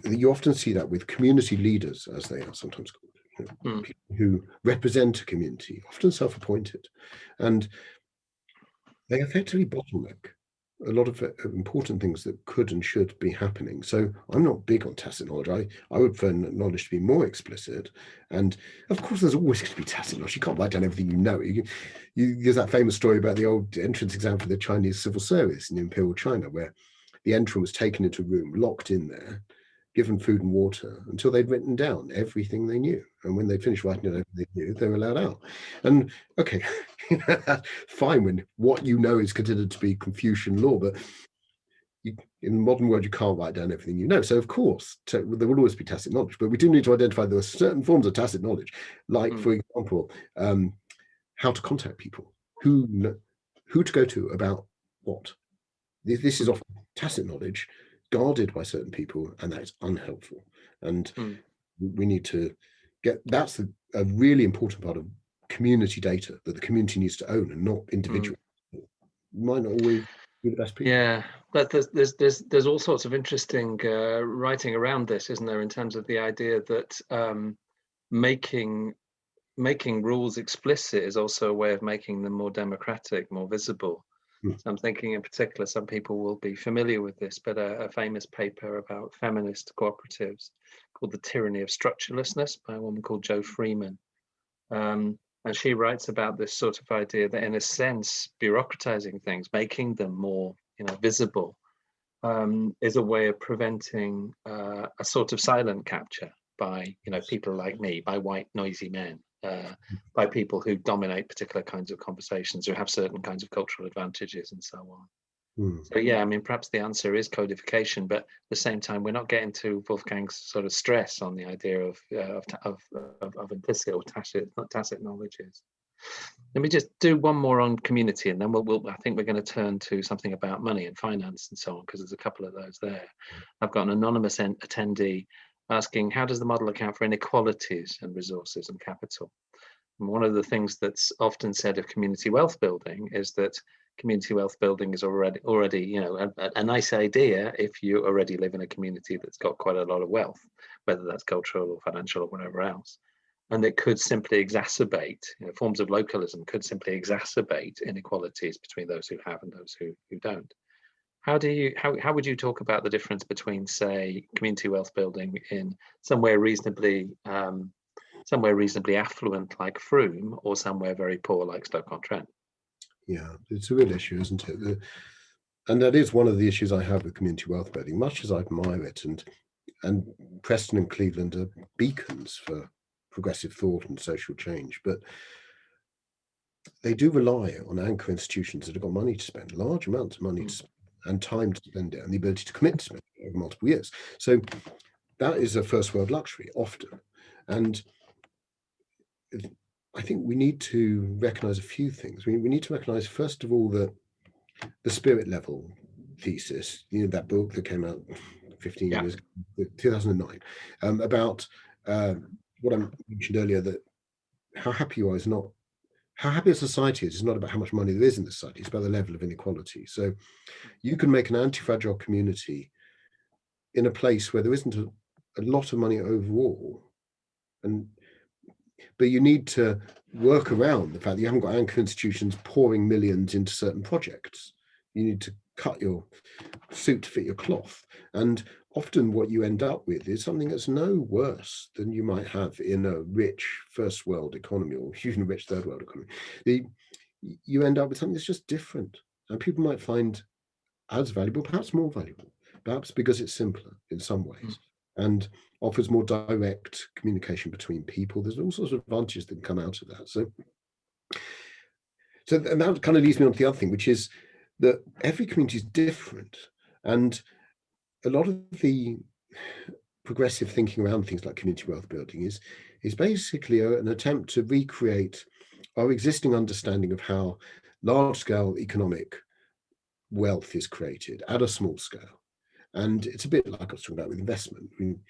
you often see that with community leaders, as they are sometimes called, people who represent a community, often self-appointed, and they effectively bottleneck a lot of important things that could and should be happening. So I'm not big on tacit knowledge. I would prefer knowledge to be more explicit. And of course, there's always going to be tacit knowledge. You can't write down everything you know. There's that famous story about the old entrance exam for the Chinese civil service in Imperial China, where the entrant was taken into a room, locked in there, given food and water until they'd written down everything they knew. And when they finished writing down everything they knew, they were allowed out. And okay, fine when what you know is considered to be Confucian law, but in the modern world, you can't write down everything you know. So of course, there will always be tacit knowledge, but we do need to identify there are certain forms of tacit knowledge, like, for example, how to contact people, who to go to about what. This is often tacit knowledge guarded by certain people, and that is unhelpful. And we need to that's a really important part of community data that the community needs to own, and not individual. Might not always be the best people. Yeah, but there's all sorts of interesting writing around this, isn't there, in terms of the idea that making rules explicit is also a way of making them more democratic, more visible. So I'm thinking in particular, some people will be familiar with this, but a famous paper about feminist cooperatives called The Tyranny of Structurelessness by a woman called Jo Freeman. And she writes about this sort of idea that, in a sense, bureaucratizing things, making them more visible, is a way of preventing a sort of silent capture by people like me, by white noisy men. By people who dominate particular kinds of conversations, who have certain kinds of cultural advantages and so on. So yeah, I mean, perhaps the answer is codification, but at the same time, we're not getting to Wolfgang's sort of stress on the idea of implicit or tacit knowledges. Let me just do one more on community, and then I think we're going to turn to something about money and finance and so on, because there's a couple of those there. I've got an anonymous attendee asking, how does the model account for inequalities and resources and capital? And one of the things that's often said of community wealth building is that community wealth building is already a nice idea if you already live in a community that's got quite a lot of wealth, whether that's cultural or financial or whatever else. And it could simply exacerbate, forms of localism could simply exacerbate inequalities between those who have and those who don't. How would you talk about the difference between, say, community wealth building in somewhere reasonably affluent like Frome, or somewhere very poor like Stoke-on-Trent? Yeah, it's a real issue, isn't it? And that is one of the issues I have with community wealth building. Much as I admire it, and Preston and Cleveland are beacons for progressive thought and social change, but they do rely on anchor institutions that have got money to spend, large amounts of money to spend, and time to spend it, and the ability to commit to spend it over multiple years. So that is a first world luxury often. And I think we need to recognize a few things. We need to recognize, first of all, that the spirit level thesis, that book that came out 15 Yeah. years ago, 2009, about what I mentioned earlier, that how happy you are is not, how happy a society is not about how much money there is in the society, it's about the level of inequality. So you can make an anti-fragile community in a place where there isn't a lot of money overall, but you need to work around the fact that you haven't got anchor institutions pouring millions into certain projects. You need to cut your suit to fit your cloth. And often what you end up with is something that's no worse than you might have in a rich first world economy, or even a rich third world economy. You end up with something that's just different. And people might find as valuable, perhaps more valuable, perhaps because it's simpler in some ways and offers more direct communication between people. There's all sorts of advantages that can come out of that. And that kind of leads me on to the other thing, which is that every community is different. And a lot of the progressive thinking around things like community wealth building is basically an attempt to recreate our existing understanding of how large-scale economic wealth is created at a small scale. And it's a bit like I was talking about with investment. I mean,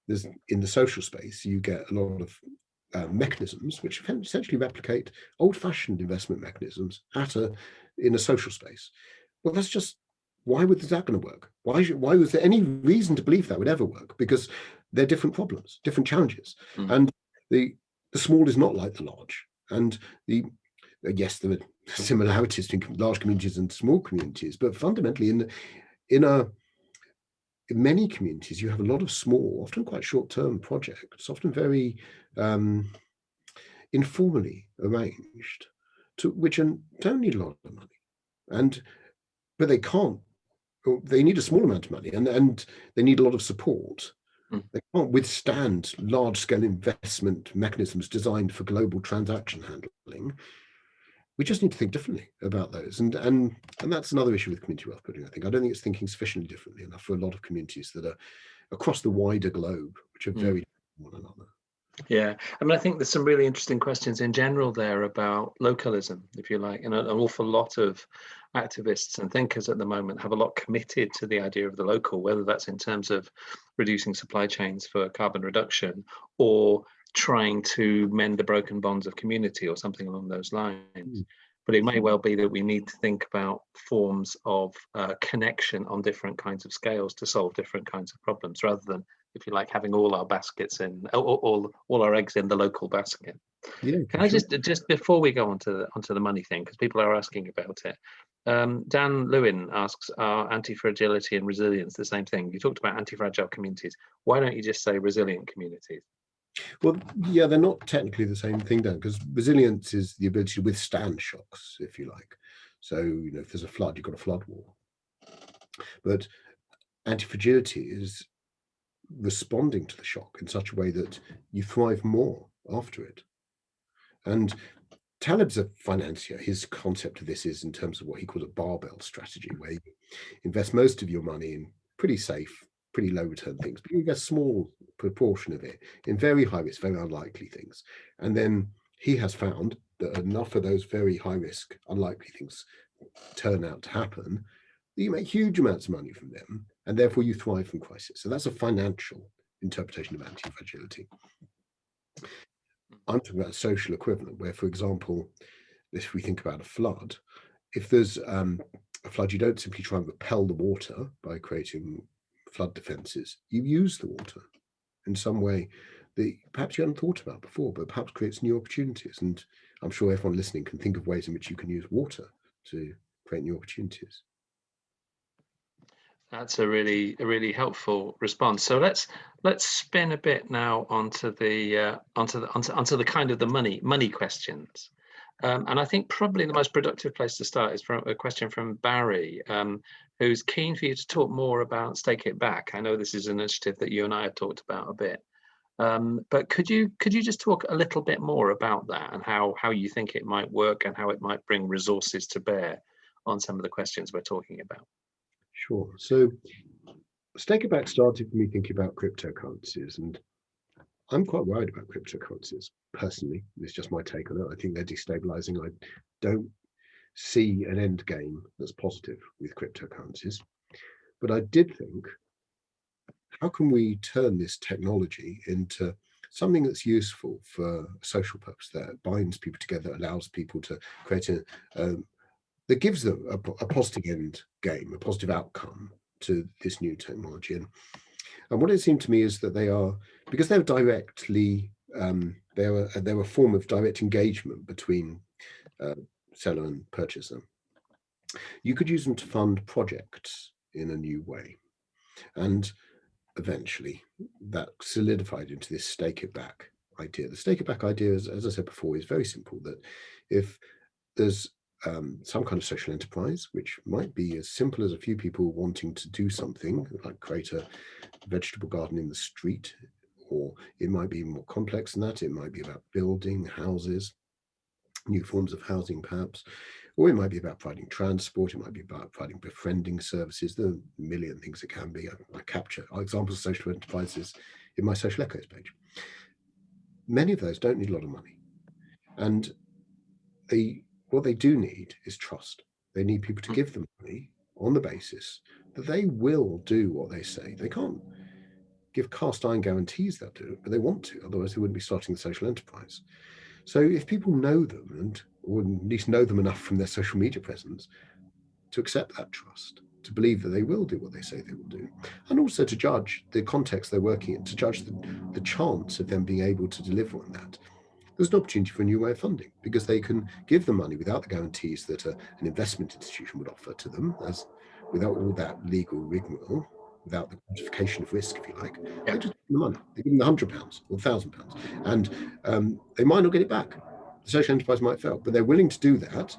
there's, in the social space, you get a lot of mechanisms which essentially replicate old-fashioned investment mechanisms in a social space. Well, that's just, why is that going to work? Why was there any reason to believe that would ever work? Because they're different problems, different challenges, and the small is not like the large. And yes, there are similarities between large communities and small communities, but fundamentally, in many communities, you have a lot of small, often quite short-term projects, often very informally arranged, which don't need a lot of money, but they need a small amount of money, and they need a lot of support. They can't withstand large-scale investment mechanisms designed for global transaction handling. We just need to think differently about those, and that's another issue with community wealth building. I don't think it's thinking sufficiently differently enough for a lot of communities that are across the wider globe, which are very different from one another. Yeah, I mean, I think there's some really interesting questions in general there about localism, if you like, and an awful lot of activists and thinkers at the moment have a lot committed to the idea of the local, whether that's in terms of reducing supply chains for carbon reduction or trying to mend the broken bonds of community or something along those lines. But it may well be that we need to think about forms of connection on different kinds of scales to solve different kinds of problems, rather than, if you like, having all our baskets in, all our eggs in the local basket. Yeah, Can I just before we go onto the money thing, because people are asking about it, Dan Lewin asks, are anti-fragility and resilience the same thing? You talked about anti-fragile communities. Why don't you just say resilient communities? Well, yeah, they're not technically the same thing, Dan, because resilience is the ability to withstand shocks, if you like. So, if there's a flood, you've got a flood wall. But anti-fragility is responding to the shock in such a way that you thrive more after it. And Taleb's a financier. His concept of this is in terms of what he calls a barbell strategy, where you invest most of your money in pretty safe, pretty low return things, but you get a small proportion of it in very high risk, very unlikely things. And then he has found that enough of those very high risk, unlikely things turn out to happen, that you make huge amounts of money from them, and therefore you thrive from crisis. So that's a financial interpretation of anti-fragility. I'm talking about a social equivalent, where, for example, if we think about a flood, if there's a flood, you don't simply try and repel the water by creating flood defenses. You use the water in some way that perhaps you hadn't thought about before, but perhaps creates new opportunities. And I'm sure everyone listening can think of ways in which you can use water to create new opportunities. That's a really helpful response. So let's spin a bit now onto the kind of the money questions. And I think probably the most productive place to start is from a question from Barry, who's keen for you to talk more about Stake It Back. I know this is an initiative that you and I have talked about a bit, but could you just talk a little bit more about that and how you think it might work and how it might bring resources to bear on some of the questions we're talking about? Sure. So Stake It Back started for me thinking about cryptocurrencies, and I'm quite worried about cryptocurrencies personally. It's just my take on it. I think they're destabilizing. I don't see an end game that's positive with cryptocurrencies. But I did think, how can we turn this technology into something that's useful for a social purpose, that binds people together, allows people to create that gives them a positive end game, a positive outcome to this new technology. And what it seemed to me is that they are, because they're directly, they're a form of direct engagement between seller and purchaser. You could use them to fund projects in a new way. And eventually that solidified into this Stake It Back idea. The Stake It Back idea, as I said before, is very simple, that if there's some kind of social enterprise, which might be as simple as a few people wanting to do something like create a vegetable garden in the street, or it might be more complex than that. It might be about building houses, new forms of housing perhaps, or it might be about providing transport. It might be about providing befriending services. There are a million things it can be. I capture examples of social enterprises in my social echoes page. Many of those don't need a lot of money, and what they do need is trust. They need people to give them money on the basis that they will do what they say. They can't give cast iron guarantees they'll do it, but they want to, otherwise they wouldn't be starting the social enterprise. So if people know them, or at least know them enough from their social media presence to accept that trust, to believe that they will do what they say they will do, and also to judge the context they're working in, to judge the chance of them being able to deliver on that, there's an opportunity for a new way of funding, because they can give them money without the guarantees that an investment institution would offer to them, as without all that legal rigmarole, without the quantification of risk, if you like. Yeah. They just give them the money. They give them the £100 or £1,000, and they might not get it back. The social enterprise might fail, but they're willing to do that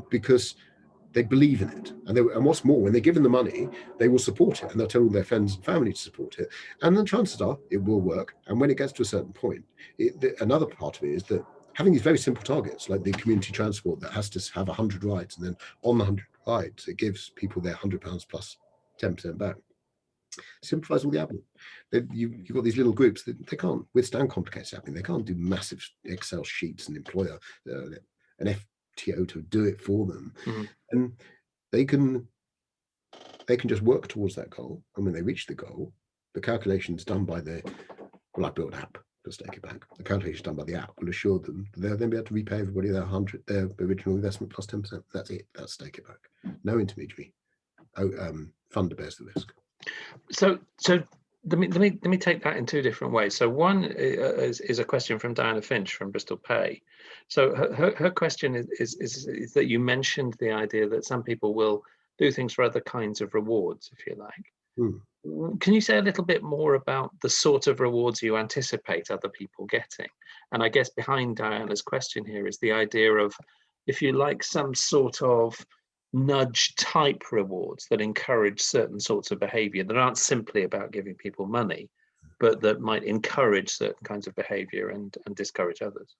because they believe in it. And what's more, when they're given the money, they will support it, and they'll tell all their friends and family to support it. And then chances are it will work. And when it gets to a certain point, another part of it is that having these very simple targets, like the community transport that has to have 100 rides, and then on the 100 rides, it gives people their £100 plus 10% back. Simplifies all the admin. You've got these little groups that they can't withstand complicated admin. They can't do massive Excel sheets and employ an FTO to do it for them. Mm-hmm. And they can just work towards that goal. And when they reach the goal, the calculations done by I built an app for Stake It Back. The calculations done by the app will assure them that they'll then be able to repay everybody their original investment plus 10%. That's it. That's Stake It Back. No intermediary. Funder bears the risk. So let me take that in two different ways. So one is a question from Diana Finch from Bristol Pay. So her question is that you mentioned the idea that some people will do things for other kinds of rewards, if you like. Can you say a little bit more about the sort of rewards you anticipate other people getting? And I guess behind Diana's question here is the idea of, if you like, some sort of nudge type rewards that encourage certain sorts of behavior that aren't simply about giving people money, but that might encourage certain kinds of behavior and discourage others.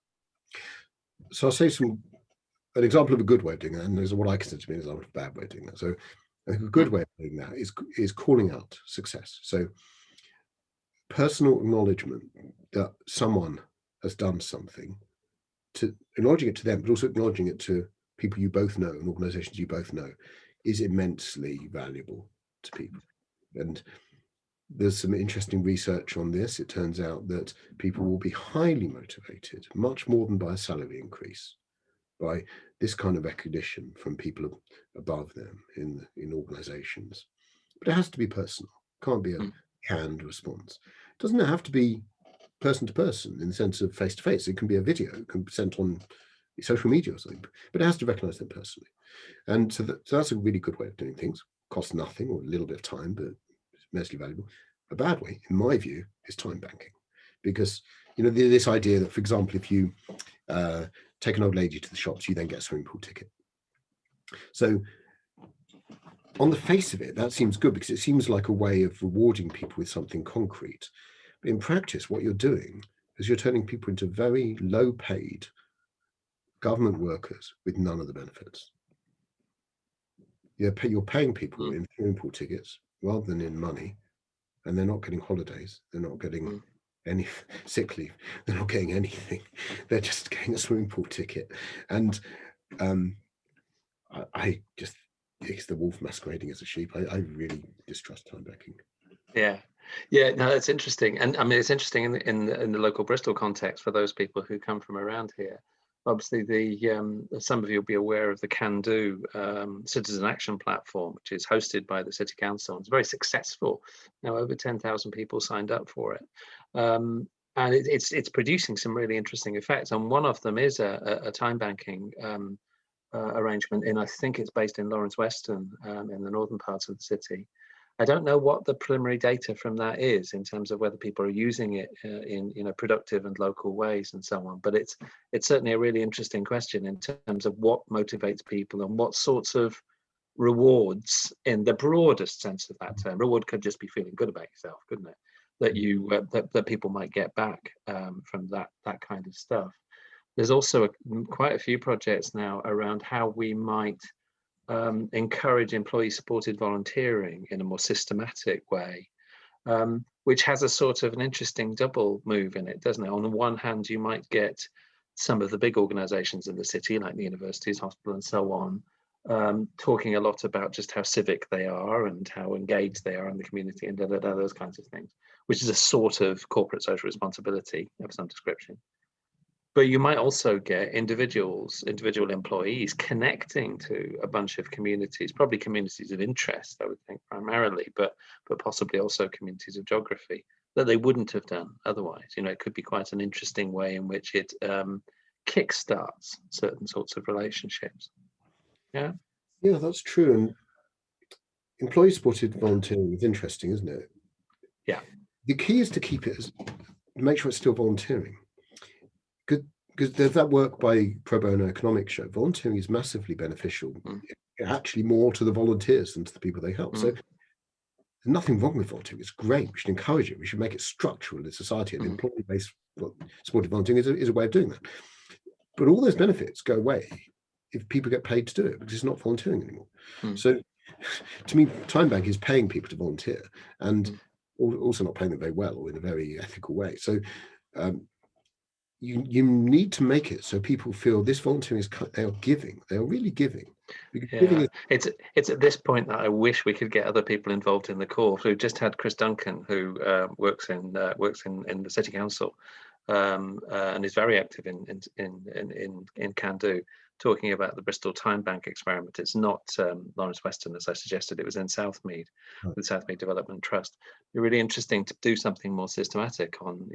So I'll say an example of a good way of doing that, and there's what I consider to be an example of a bad way of doing that. So a good way of doing that is calling out success. So personal acknowledgement that someone has done something, to acknowledging it to them, but also acknowledging it to people you both know and organizations you both know, is immensely valuable to people. And there's some interesting research on this. It turns out that people will be highly motivated, much more than by a salary increase, by this kind of recognition from people above them in organizations. But it has to be personal. It can't be a canned response. It doesn't have to be person to person in the sense of face to face. It can be a video, it can be sent on social media or something, but it has to recognize them personally. And so that's a really good way of doing things. costs nothing or a little bit of time, but it's mostly valuable. A bad way, in my view, is time banking, because this idea that, for example, if you take an old lady to the shops, you then get a swimming pool ticket. So on the face of it, that seems good because it seems like a way of rewarding people with something concrete. But in practice, what you're doing is you're turning people into very low paid government workers with none of the benefits. You're paying people in swimming pool tickets rather than in money, and they're not getting holidays. They're not getting any sick leave. They're not getting anything. They're just getting a swimming pool ticket. And I just, it's the wolf masquerading as a sheep. I really distrust time banking. Yeah, no, that's interesting. And I mean, it's interesting in the local Bristol context for those people who come from around here. Obviously, some of you will be aware of the Can Do Citizen Action Platform, which is hosted by the City Council. It's very successful. Now, over 10,000 people signed up for it. And it's producing some really interesting effects. And one of them is a time banking arrangement I think it's based in Lawrence Weston, in the northern parts of the city. I don't know what the preliminary data from that is in terms of whether people are using it in productive and local ways and so on. But it's certainly a really interesting question in terms of what motivates people and what sorts of rewards, in the broadest sense of that term. Reward could just be feeling good about yourself, couldn't it? That you that people might get back from that kind of stuff. There's also quite a few projects now around how we might encourage employee-supported volunteering in a more systematic way, which has a sort of an interesting double move in it, doesn't it? On the one hand, you might get some of the big organizations in the city, like the universities, hospital, and so on, talking a lot about just how civic they are and how engaged they are in the community and those kinds of things, which is a sort of corporate social responsibility of some description. But you might also get individual employees connecting to a bunch of communities, probably communities of interest, I would think primarily, but possibly also communities of geography that they wouldn't have done otherwise. It could be quite an interesting way in which it kickstarts certain sorts of relationships. Yeah, that's true. And employee-supported volunteering is interesting, isn't it? Yeah. The key is to keep it make sure it's still volunteering. Because there's that work by Pro Bono Economics show. Volunteering is massively beneficial, actually more to the volunteers than to the people they help. So there's nothing wrong with volunteering. It's great. We should encourage it. We should make it structural in society. And employee-based supported volunteering is a way of doing that. But all those benefits go away if people get paid to do it, because it's not volunteering anymore. So to me, time bank is paying people to volunteer and also not paying them very well or in a very ethical way. So you need to make it so people feel this volunteering is, they are giving, they are really giving. Yeah, it's at this point that I wish we could get other people involved in the call. We've just had Chris Duncan, who works in the city council, and is very active in Can Do, talking about the Bristol Time Bank experiment. It's not Lawrence Weston, as I suggested. It was in Southmead, with Southmead Development Trust. It's really interesting to do something more systematic on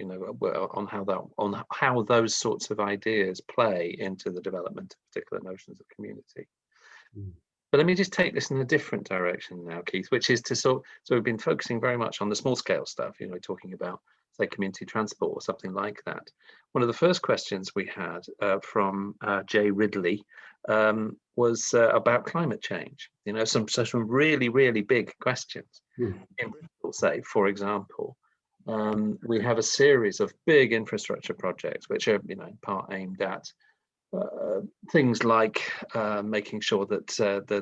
on how those sorts of ideas play into the development of particular notions of community. But let me just take this in a different direction now, Keith, which is to so we've been focusing very much on the small scale stuff, talking about, say, community transport or something like that. One of the first questions we had from Jay Ridley was about climate change. Some really, really big questions. In Bristol, say, for example, we have a series of big infrastructure projects which are, in part aimed at things like making sure that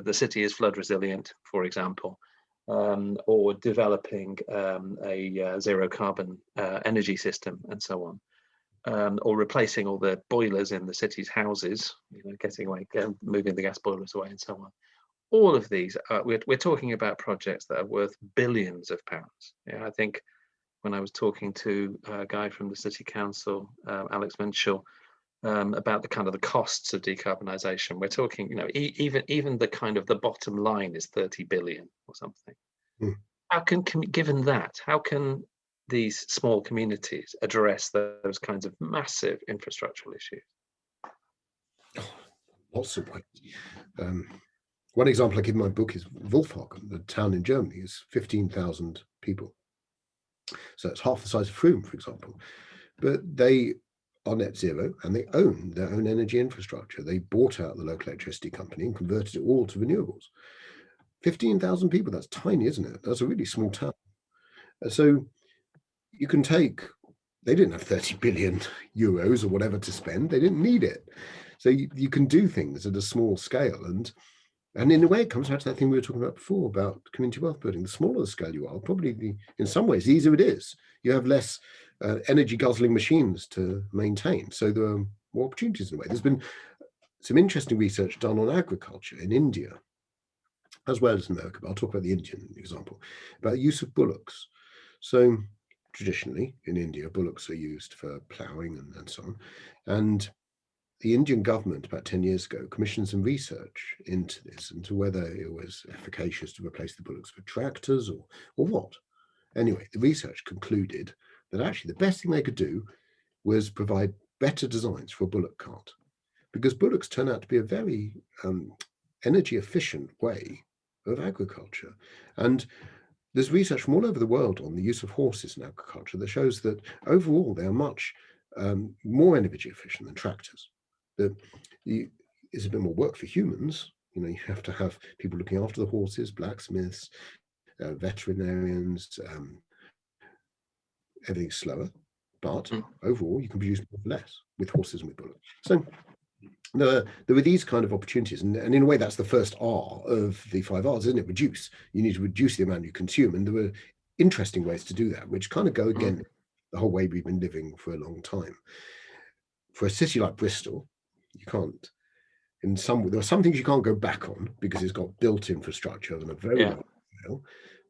the city is flood resilient, for example, or developing a zero carbon energy system and so on, or replacing all the boilers in the city's houses, moving the gas boilers away and so on. All of these, we're talking about projects that are worth billions of pounds. I think when I was talking to a guy from the City Council, Alex Minshall, about the costs of decarbonisation, we're talking, even the kind of the bottom line is 30 billion or something. How given that, how can these small communities address those kinds of massive infrastructural issues? Lots of ways. One example I give in my book is Wolfhagen, the town in Germany, is 15,000 people. So it's half the size of Frome, for example. But they are net zero and they own their own energy infrastructure. They bought out the local electricity company and converted it all to renewables. 15,000 people, that's tiny, isn't it? That's a really small town. So you can take, they didn't have 30 billion euros or whatever to spend. They didn't need it. So you can do things at a small scale. And in a way, it comes back to that thing we were talking about before about community wealth building. The smaller the scale you are, probably in some ways, the easier it is. You have less energy guzzling machines to maintain. So there are more opportunities in a way. There's been some interesting research done on agriculture in India, as well as in America, but I'll talk about the Indian example, about the use of bullocks. So traditionally in India, bullocks are used for ploughing and so on. And the Indian government about 10 years ago commissioned some research into this, into whether it was efficacious to replace the bullocks with tractors or what. Anyway, the research concluded that actually the best thing they could do was provide better designs for a bullock cart, because bullocks turn out to be a very energy efficient way of agriculture. And there's research from all over the world on the use of horses in agriculture that shows that overall they are much more energy efficient than tractors. It's a bit more work for humans. You know, you have to have people looking after the horses, blacksmiths, veterinarians, everything's slower, but overall you can produce more for less with horses and with bullocks. So there were these kind of opportunities, and in a way that's the first R of the 5 R's, isn't it? Reduce. You need to reduce the amount you consume, and there were interesting ways to do that, which kind of go again the whole way we've been living for a long time. For a city like Bristol, you can't, there are some things you can't go back on because it's got built infrastructure on a very low scale,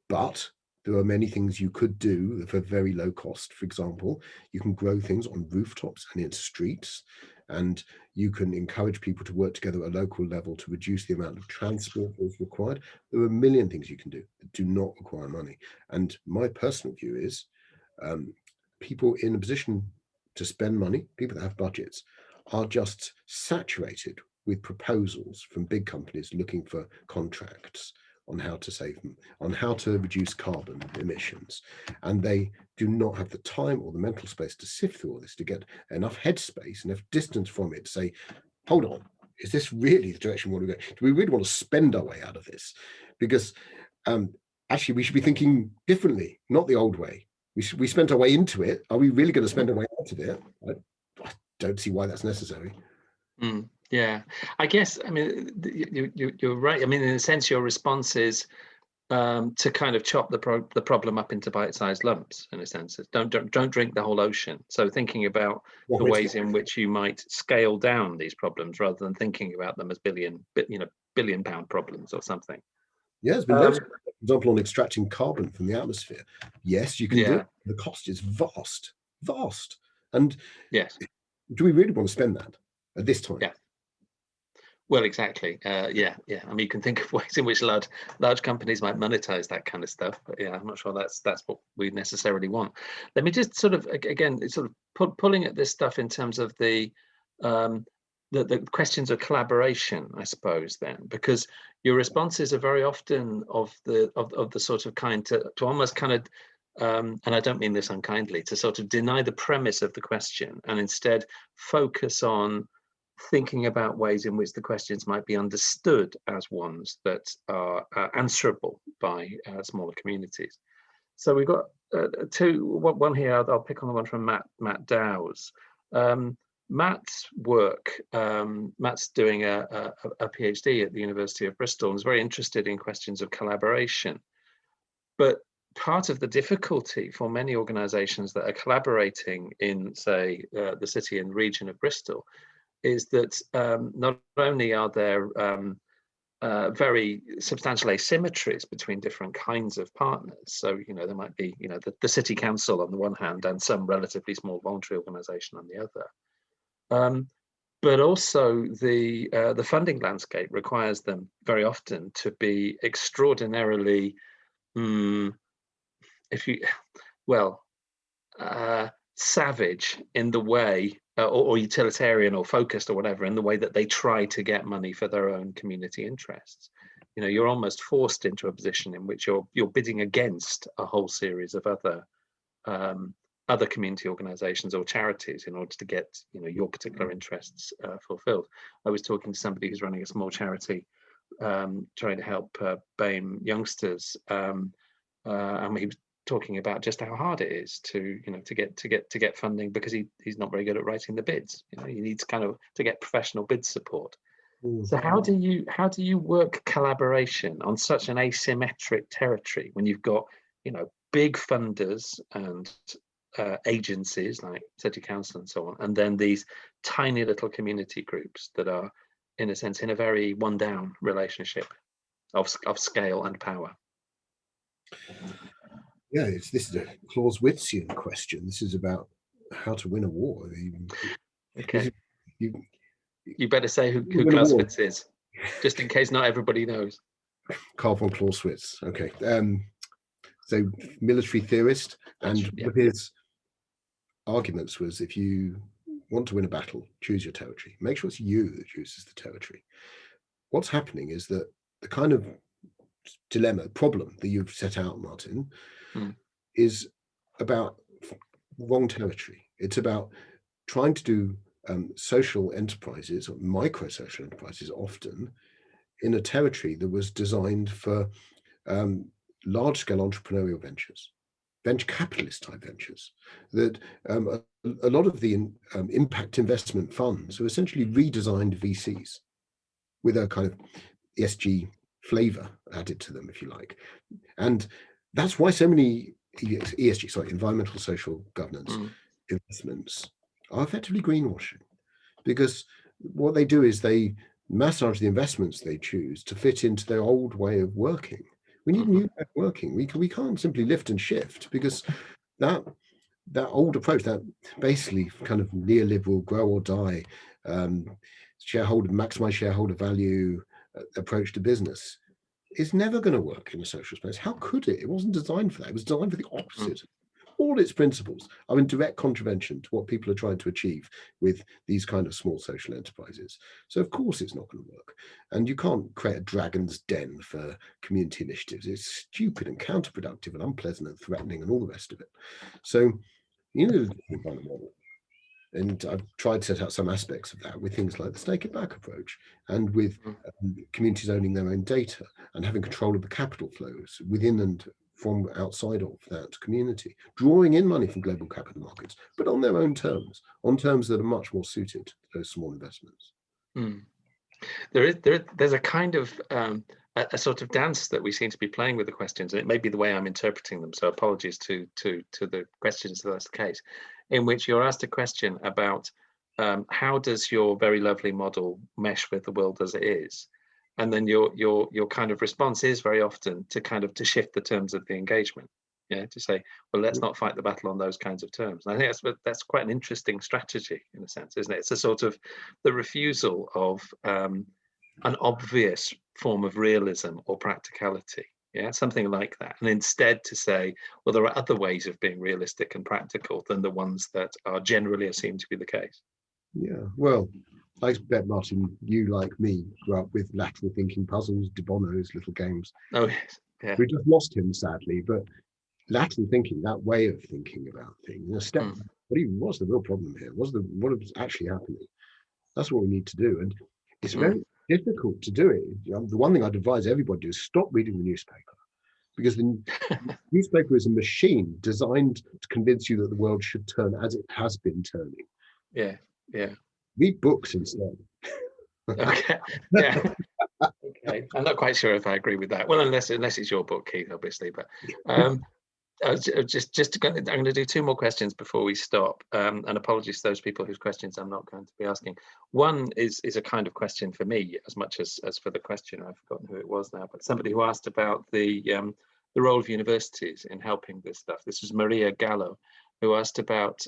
but there are many things you could do for very low cost. For example, you can grow things on rooftops and in streets, and you can encourage people to work together at a local level to reduce the amount of transport that is required. There are a million things you can do that do not require money. And my personal view is people in a position to spend money, people that have budgets, are just saturated with proposals from big companies looking for contracts on how to save them, on how to reduce carbon emissions. And they do not have the time or the mental space to sift through all this, to get enough headspace, enough distance from it to say, hold on, is this really the direction we want to go? Do we really want to spend our way out of this? Because actually we should be thinking differently, not the old way. We spent our way into it. Are we really going to spend our way out of it? I don't see why that's necessary. Yeah, I guess, I mean, you're right. I mean, in a sense, your response is to kind of chop the problem up into bite-sized lumps, in a sense. Don't drink the whole ocean. So thinking about the ways in which you might scale down these problems rather than thinking about them as billion-pound problems or something. Yeah, there's been loads of example on extracting carbon from the atmosphere. Yes, you can do it. The cost is vast. And yes, do we really want to spend that at this time? Yeah. Well, exactly. Yeah. I mean, you can think of ways in which large companies might monetize that kind of stuff, but yeah, I'm not sure that's what we necessarily want. Let me just sort of, again, sort of pulling at this stuff in terms of the questions of collaboration, I suppose, then, because your responses are very often of the sort of kind to almost kind of, and I don't mean this unkindly, to sort of deny the premise of the question and instead focus on thinking about ways in which the questions might be understood as ones that are answerable by smaller communities. So we've got one here. I'll pick on the one from Matt Dow's. Matt's work, Matt's doing a PhD at the University of Bristol and is very interested in questions of collaboration. But part of the difficulty for many organizations that are collaborating in, say, the city and region of Bristol is that not only are there very substantial asymmetries between different kinds of partners. So, there might be, the city council on the one hand and some relatively small voluntary organization on the other. But also the funding landscape requires them very often to be extraordinarily, savage in the way, or utilitarian or focused or whatever, in the way that they try to get money for their own community interests. you're almost forced into a position in which you're bidding against a whole series of other community organizations or charities in order to get your particular interests fulfilled. I was talking to somebody who's running a small charity trying to help BAME youngsters, and he was talking about just how hard it is to get funding, because he's not very good at writing the bids. He needs to get professional bid support. So how do you work collaboration on such an asymmetric territory when you've got big funders and agencies like City Council and so on, and then these tiny little community groups that are, in a sense, in a very one-down relationship of scale and power? Yeah, this is a Clausewitzian question. This is about how to win a war. Okay. You better say who Clausewitz is, just in case not everybody knows. Karl von Clausewitz. Okay. So military theorist, and one of his arguments was, if you want to win a battle, choose your territory. Make sure it's you that chooses the territory. What's happening is that the kind of problem that you've set out, Martin, is about wrong territory. It's about trying to do social enterprises, or micro social enterprises, often in a territory that was designed for large-scale entrepreneurial ventures, venture capitalist type ventures. That a lot of the impact investment funds are essentially redesigned VCs with a kind of ESG flavor added to them, if you like. And that's why so many environmental social governance investments are effectively greenwashing, because what they do is they massage the investments they choose to fit into their old way of working. We need new way of working. We can't simply lift and shift, because that old approach, that basically kind of neoliberal grow or die, maximize shareholder value approach to business, is never going to work in a social space. How could it? It wasn't designed for that. It was designed for the opposite. All its principles are in direct contravention to what people are trying to achieve with these kind of small social enterprises. So of course it's not going to work. And you can't create a dragon's den for community initiatives. It's stupid and counterproductive and unpleasant and threatening and all the rest of it. So you need a different kind of model. And I've tried to set out some aspects of that with things like the stake it back approach, and with communities owning their own data and having control of the capital flows within and from outside of that community, drawing in money from global capital markets, but on their own terms, on terms that are much more suited to those small investments. There's a kind of a sort of dance that we seem to be playing with the questions, and it may be the way I'm interpreting them, so apologies to the questions if that's the case, in which you're asked a question about how does your very lovely model mesh with the world as it is, and then your kind of response is very often to shift the terms of the engagement, to say, well, let's not fight the battle on those kinds of terms. And I think that's quite an interesting strategy in a sense, isn't it? It's a sort of the refusal of an obvious form of realism or practicality, something like that, and instead to say, well, there are other ways of being realistic and practical than the ones that are generally assumed to be the case. Yeah, well, I bet, Martin, you, like me, grew up with lateral thinking puzzles, De Bono's little games. Oh, yes. Yeah. We just lost him, sadly, but lateral thinking, that way of thinking about things, what's the real problem here? What is actually happening? That's what we need to do. And it's very difficult to do it. The one thing I'd advise everybody to do is stop reading the newspaper, because the newspaper is a machine designed to convince you that the world should turn as it has been turning. Yeah. Read books instead. Okay. Yeah. Okay. I'm not quite sure if I agree with that. Well, unless it's your book, Keith, obviously. But I'm going to do two more questions before we stop. And apologies to those people whose questions I'm not going to be asking. One is a kind of question for me as much as for the question. I've forgotten who it was now, but somebody who asked about the role of universities in helping this stuff. This was Maria Gallo, who asked about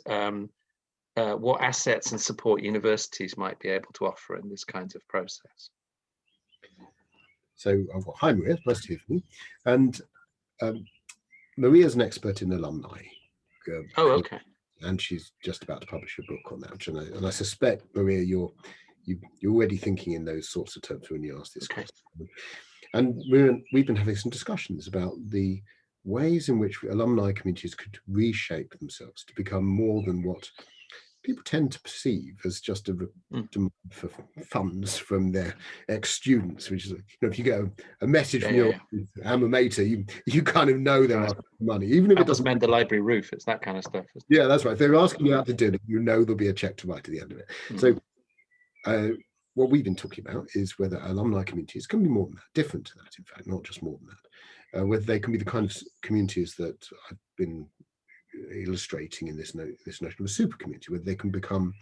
what assets and support universities might be able to offer in this kind of process. So, hi Maria, nice to hear from you. And Maria's an expert in alumni. Okay. And she's just about to publish a book on that. And I suspect, Maria, you're already thinking in those sorts of terms when you ask this question. And we've been having some discussions about the ways in which alumni communities could reshape themselves to become more than what people tend to perceive as just a demand for funds from their ex-students, which is, if you get a message from your alma mater, you kind of know they're asking for money, even if it doesn't mend the library roof. It's that kind of stuff. Yeah, that's right. If they're asking you out to dinner, there'll be a check to write at the end of it. So what we've been talking about is whether alumni communities can be more than that, different to that, in fact, not just more than that. Whether they can be the kind of communities that I've been illustrating in this notion of a super community, whether they can become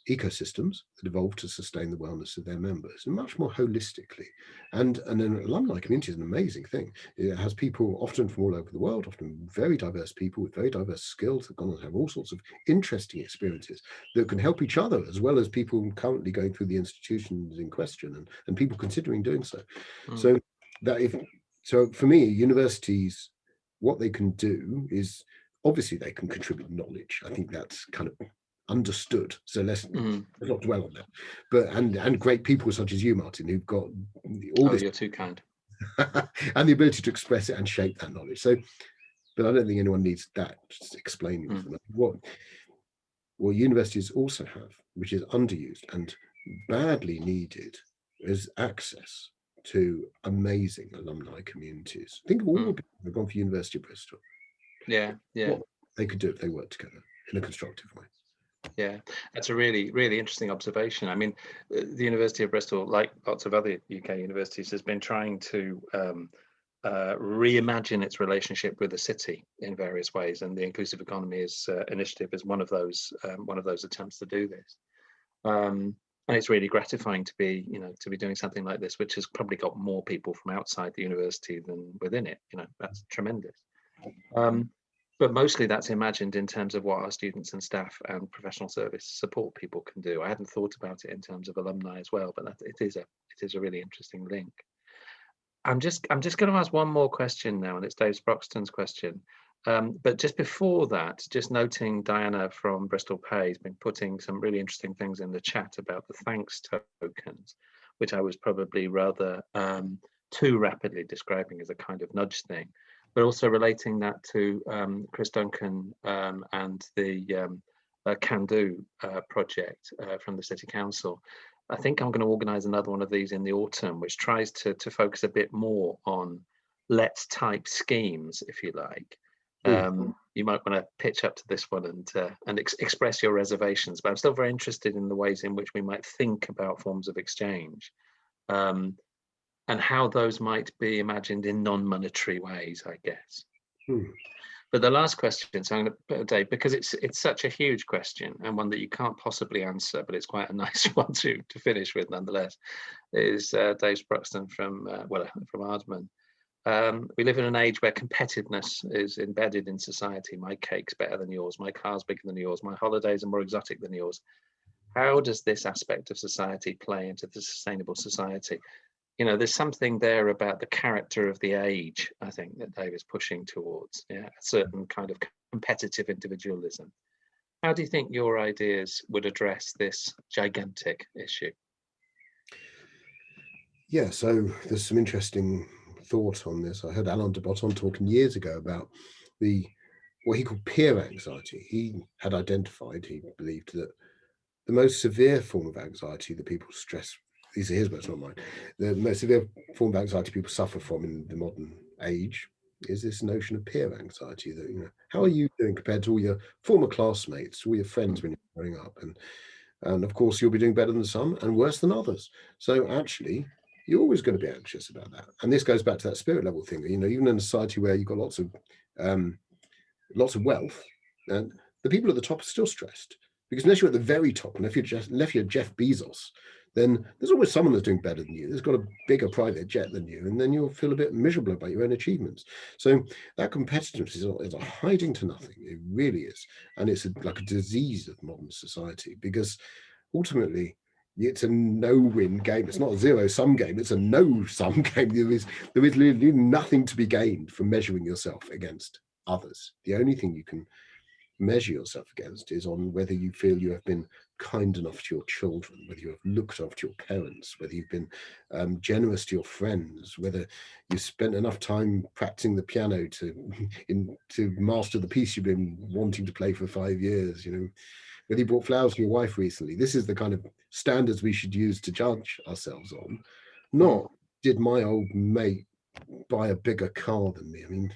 ecosystems that evolve to sustain the wellness of their members, and much more holistically. And an alumni community is an amazing thing. It has people often from all over the world, often very diverse people with very diverse skills that are going to have all sorts of interesting experiences that can help each other, as well as people currently going through the institutions in question and people considering doing so. So for me, universities, what they can do is, obviously they can contribute knowledge. I think that's kind of understood, so let's not dwell on that. But and great people such as you, Martin, who've got all this, you're too kind. and the ability to express it and shape that knowledge. So, but I don't think anyone needs that just explaining what universities also have, which is underused and badly needed, is access to amazing alumni communities. Think of all the people who've gone for University of Bristol. What they could do if they worked together in a constructive way. Yeah, that's a really, really interesting observation. I mean, the University of Bristol, like lots of other UK universities, has been trying to reimagine its relationship with the city in various ways, and the Inclusive Economy initiative is one of those attempts to do this. And it's really gratifying to be doing something like this, which has probably got more people from outside the university than within it. That's tremendous. But mostly that's imagined in terms of what our students and staff and professional service support people can do. I hadn't thought about it in terms of alumni as well, but it is a really interesting link. I'm just going to ask one more question now, and it's Dave Sproxton's question. But just before that, just noting Diana from Bristol Pay has been putting some really interesting things in the chat about the thanks tokens, which I was probably rather too rapidly describing as a kind of nudge thing, but also relating that to Chris Duncan and the Can Do project from the City Council. I think I'm going to organise another one of these in the autumn, which tries to focus a bit more on let's type schemes, if you like. You might want to pitch up to this one and express your reservations, but I'm still very interested in the ways in which we might think about forms of exchange and how those might be imagined in non-monetary ways, I guess. But the last question, so I'm going to put it, Dave, because it's such a huge question and one that you can't possibly answer, but it's quite a nice one to finish with nonetheless, is Dave Sproxton from Ardman. We live in an age where competitiveness is embedded in society. My cake's better than yours, my car's bigger than yours, my holidays are more exotic than yours. How does this aspect of society play into the sustainable society? There's something there about the character of the age, I think, that Dave is pushing towards, a certain kind of competitive individualism. How do you think your ideas would address this gigantic issue? Yeah, so there's some interesting thought on this. I heard Alain de Botton talking years ago about what he called peer anxiety. He had identified, he believed, that the most severe form of anxiety that people stress, these are his words, not mine, the most severe form of anxiety people suffer from in the modern age is this notion of peer anxiety, that, how are you doing compared to all your former classmates, all your friends when you're growing up? And of course, you'll be doing better than some and worse than others. So actually, you're always going to be anxious about that. And this goes back to that spirit level thing, even in a society where you've got lots of wealth, and the people at the top are still stressed. Because unless you're at the very top, and if you're Jeff Bezos, then there's always someone that's doing better than you. There's got a bigger private jet than you, and then you'll feel a bit miserable about your own achievements. So that competitiveness is a hiding to nothing. It really is, and it's like a disease of modern society. Because ultimately, it's a no-win game. It's not a zero-sum game. It's a no-sum game. There is literally nothing to be gained from measuring yourself against others. The only thing you can measure yourself against is on whether you feel you have been kind enough to your children, whether you have looked after your parents, whether you've been generous to your friends, whether you've spent enough time practicing the piano to master the piece you've been wanting to play for 5 years, you know, whether you bought flowers for your wife recently. This is the kind of standards we should use to judge ourselves on, not did my old mate buy a bigger car than me. I mean,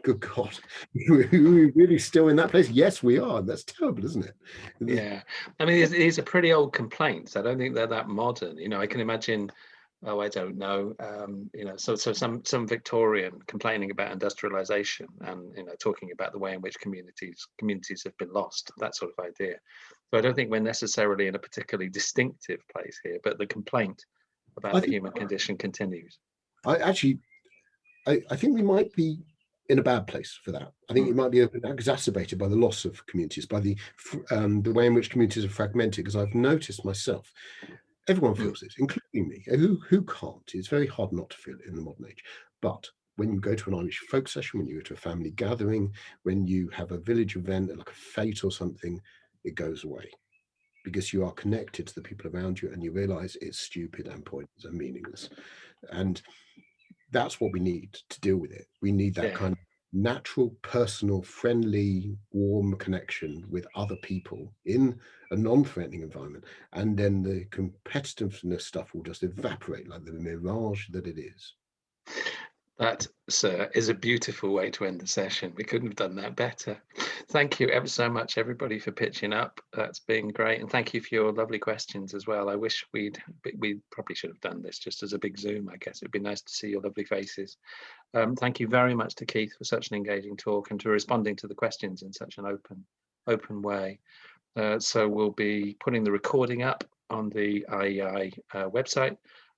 good God, are we really still in that place? Yes, we are. That's terrible, isn't it? Yeah, I mean, these are pretty old complaints. I don't think they're that modern. You know, I can imagine, oh, I don't know, you know, so some Victorian complaining about industrialization and, you know, talking about the way in which communities have been lost, that sort of idea. So I don't think we're necessarily in a particularly distinctive place here, but the complaint about the human condition continues. I think we might be in a bad place for that. I think it might be exacerbated by the loss of communities, by the way in which communities are fragmented. Because I've noticed myself, everyone feels this, including me. Who can't? It's very hard not to feel it in the modern age. But when you go to an Irish folk session, when you go to a family gathering, when you have a village event like a fete or something, it goes away, because you are connected to the people around you and you realize it's stupid and pointless and meaningless. And that's what we need to deal with it. We need that kind of natural, personal, friendly, warm connection with other people in a non-threatening environment. And then the competitiveness stuff will just evaporate like the mirage that it is. That, sir, is a beautiful way to end the session. We couldn't have done that better. Thank you ever so much, everybody, for pitching up. That's been great. And thank you for your lovely questions as well. I wish we probably should have done this just as a big Zoom, I guess. It'd be nice to see your lovely faces. Thank you very much to Keith for such an engaging talk and to responding to the questions in such an open way. So we'll be putting the recording up on the IEI website.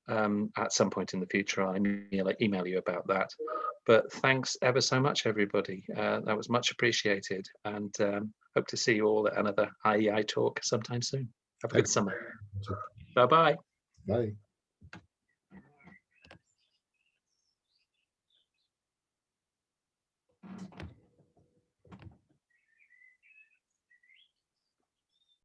At some point in the future. I'll email you about that. But thanks ever so much, everybody. That was much appreciated, and hope to see you all at another IEI talk sometime soon. Have a good summer. Bye-bye. Bye.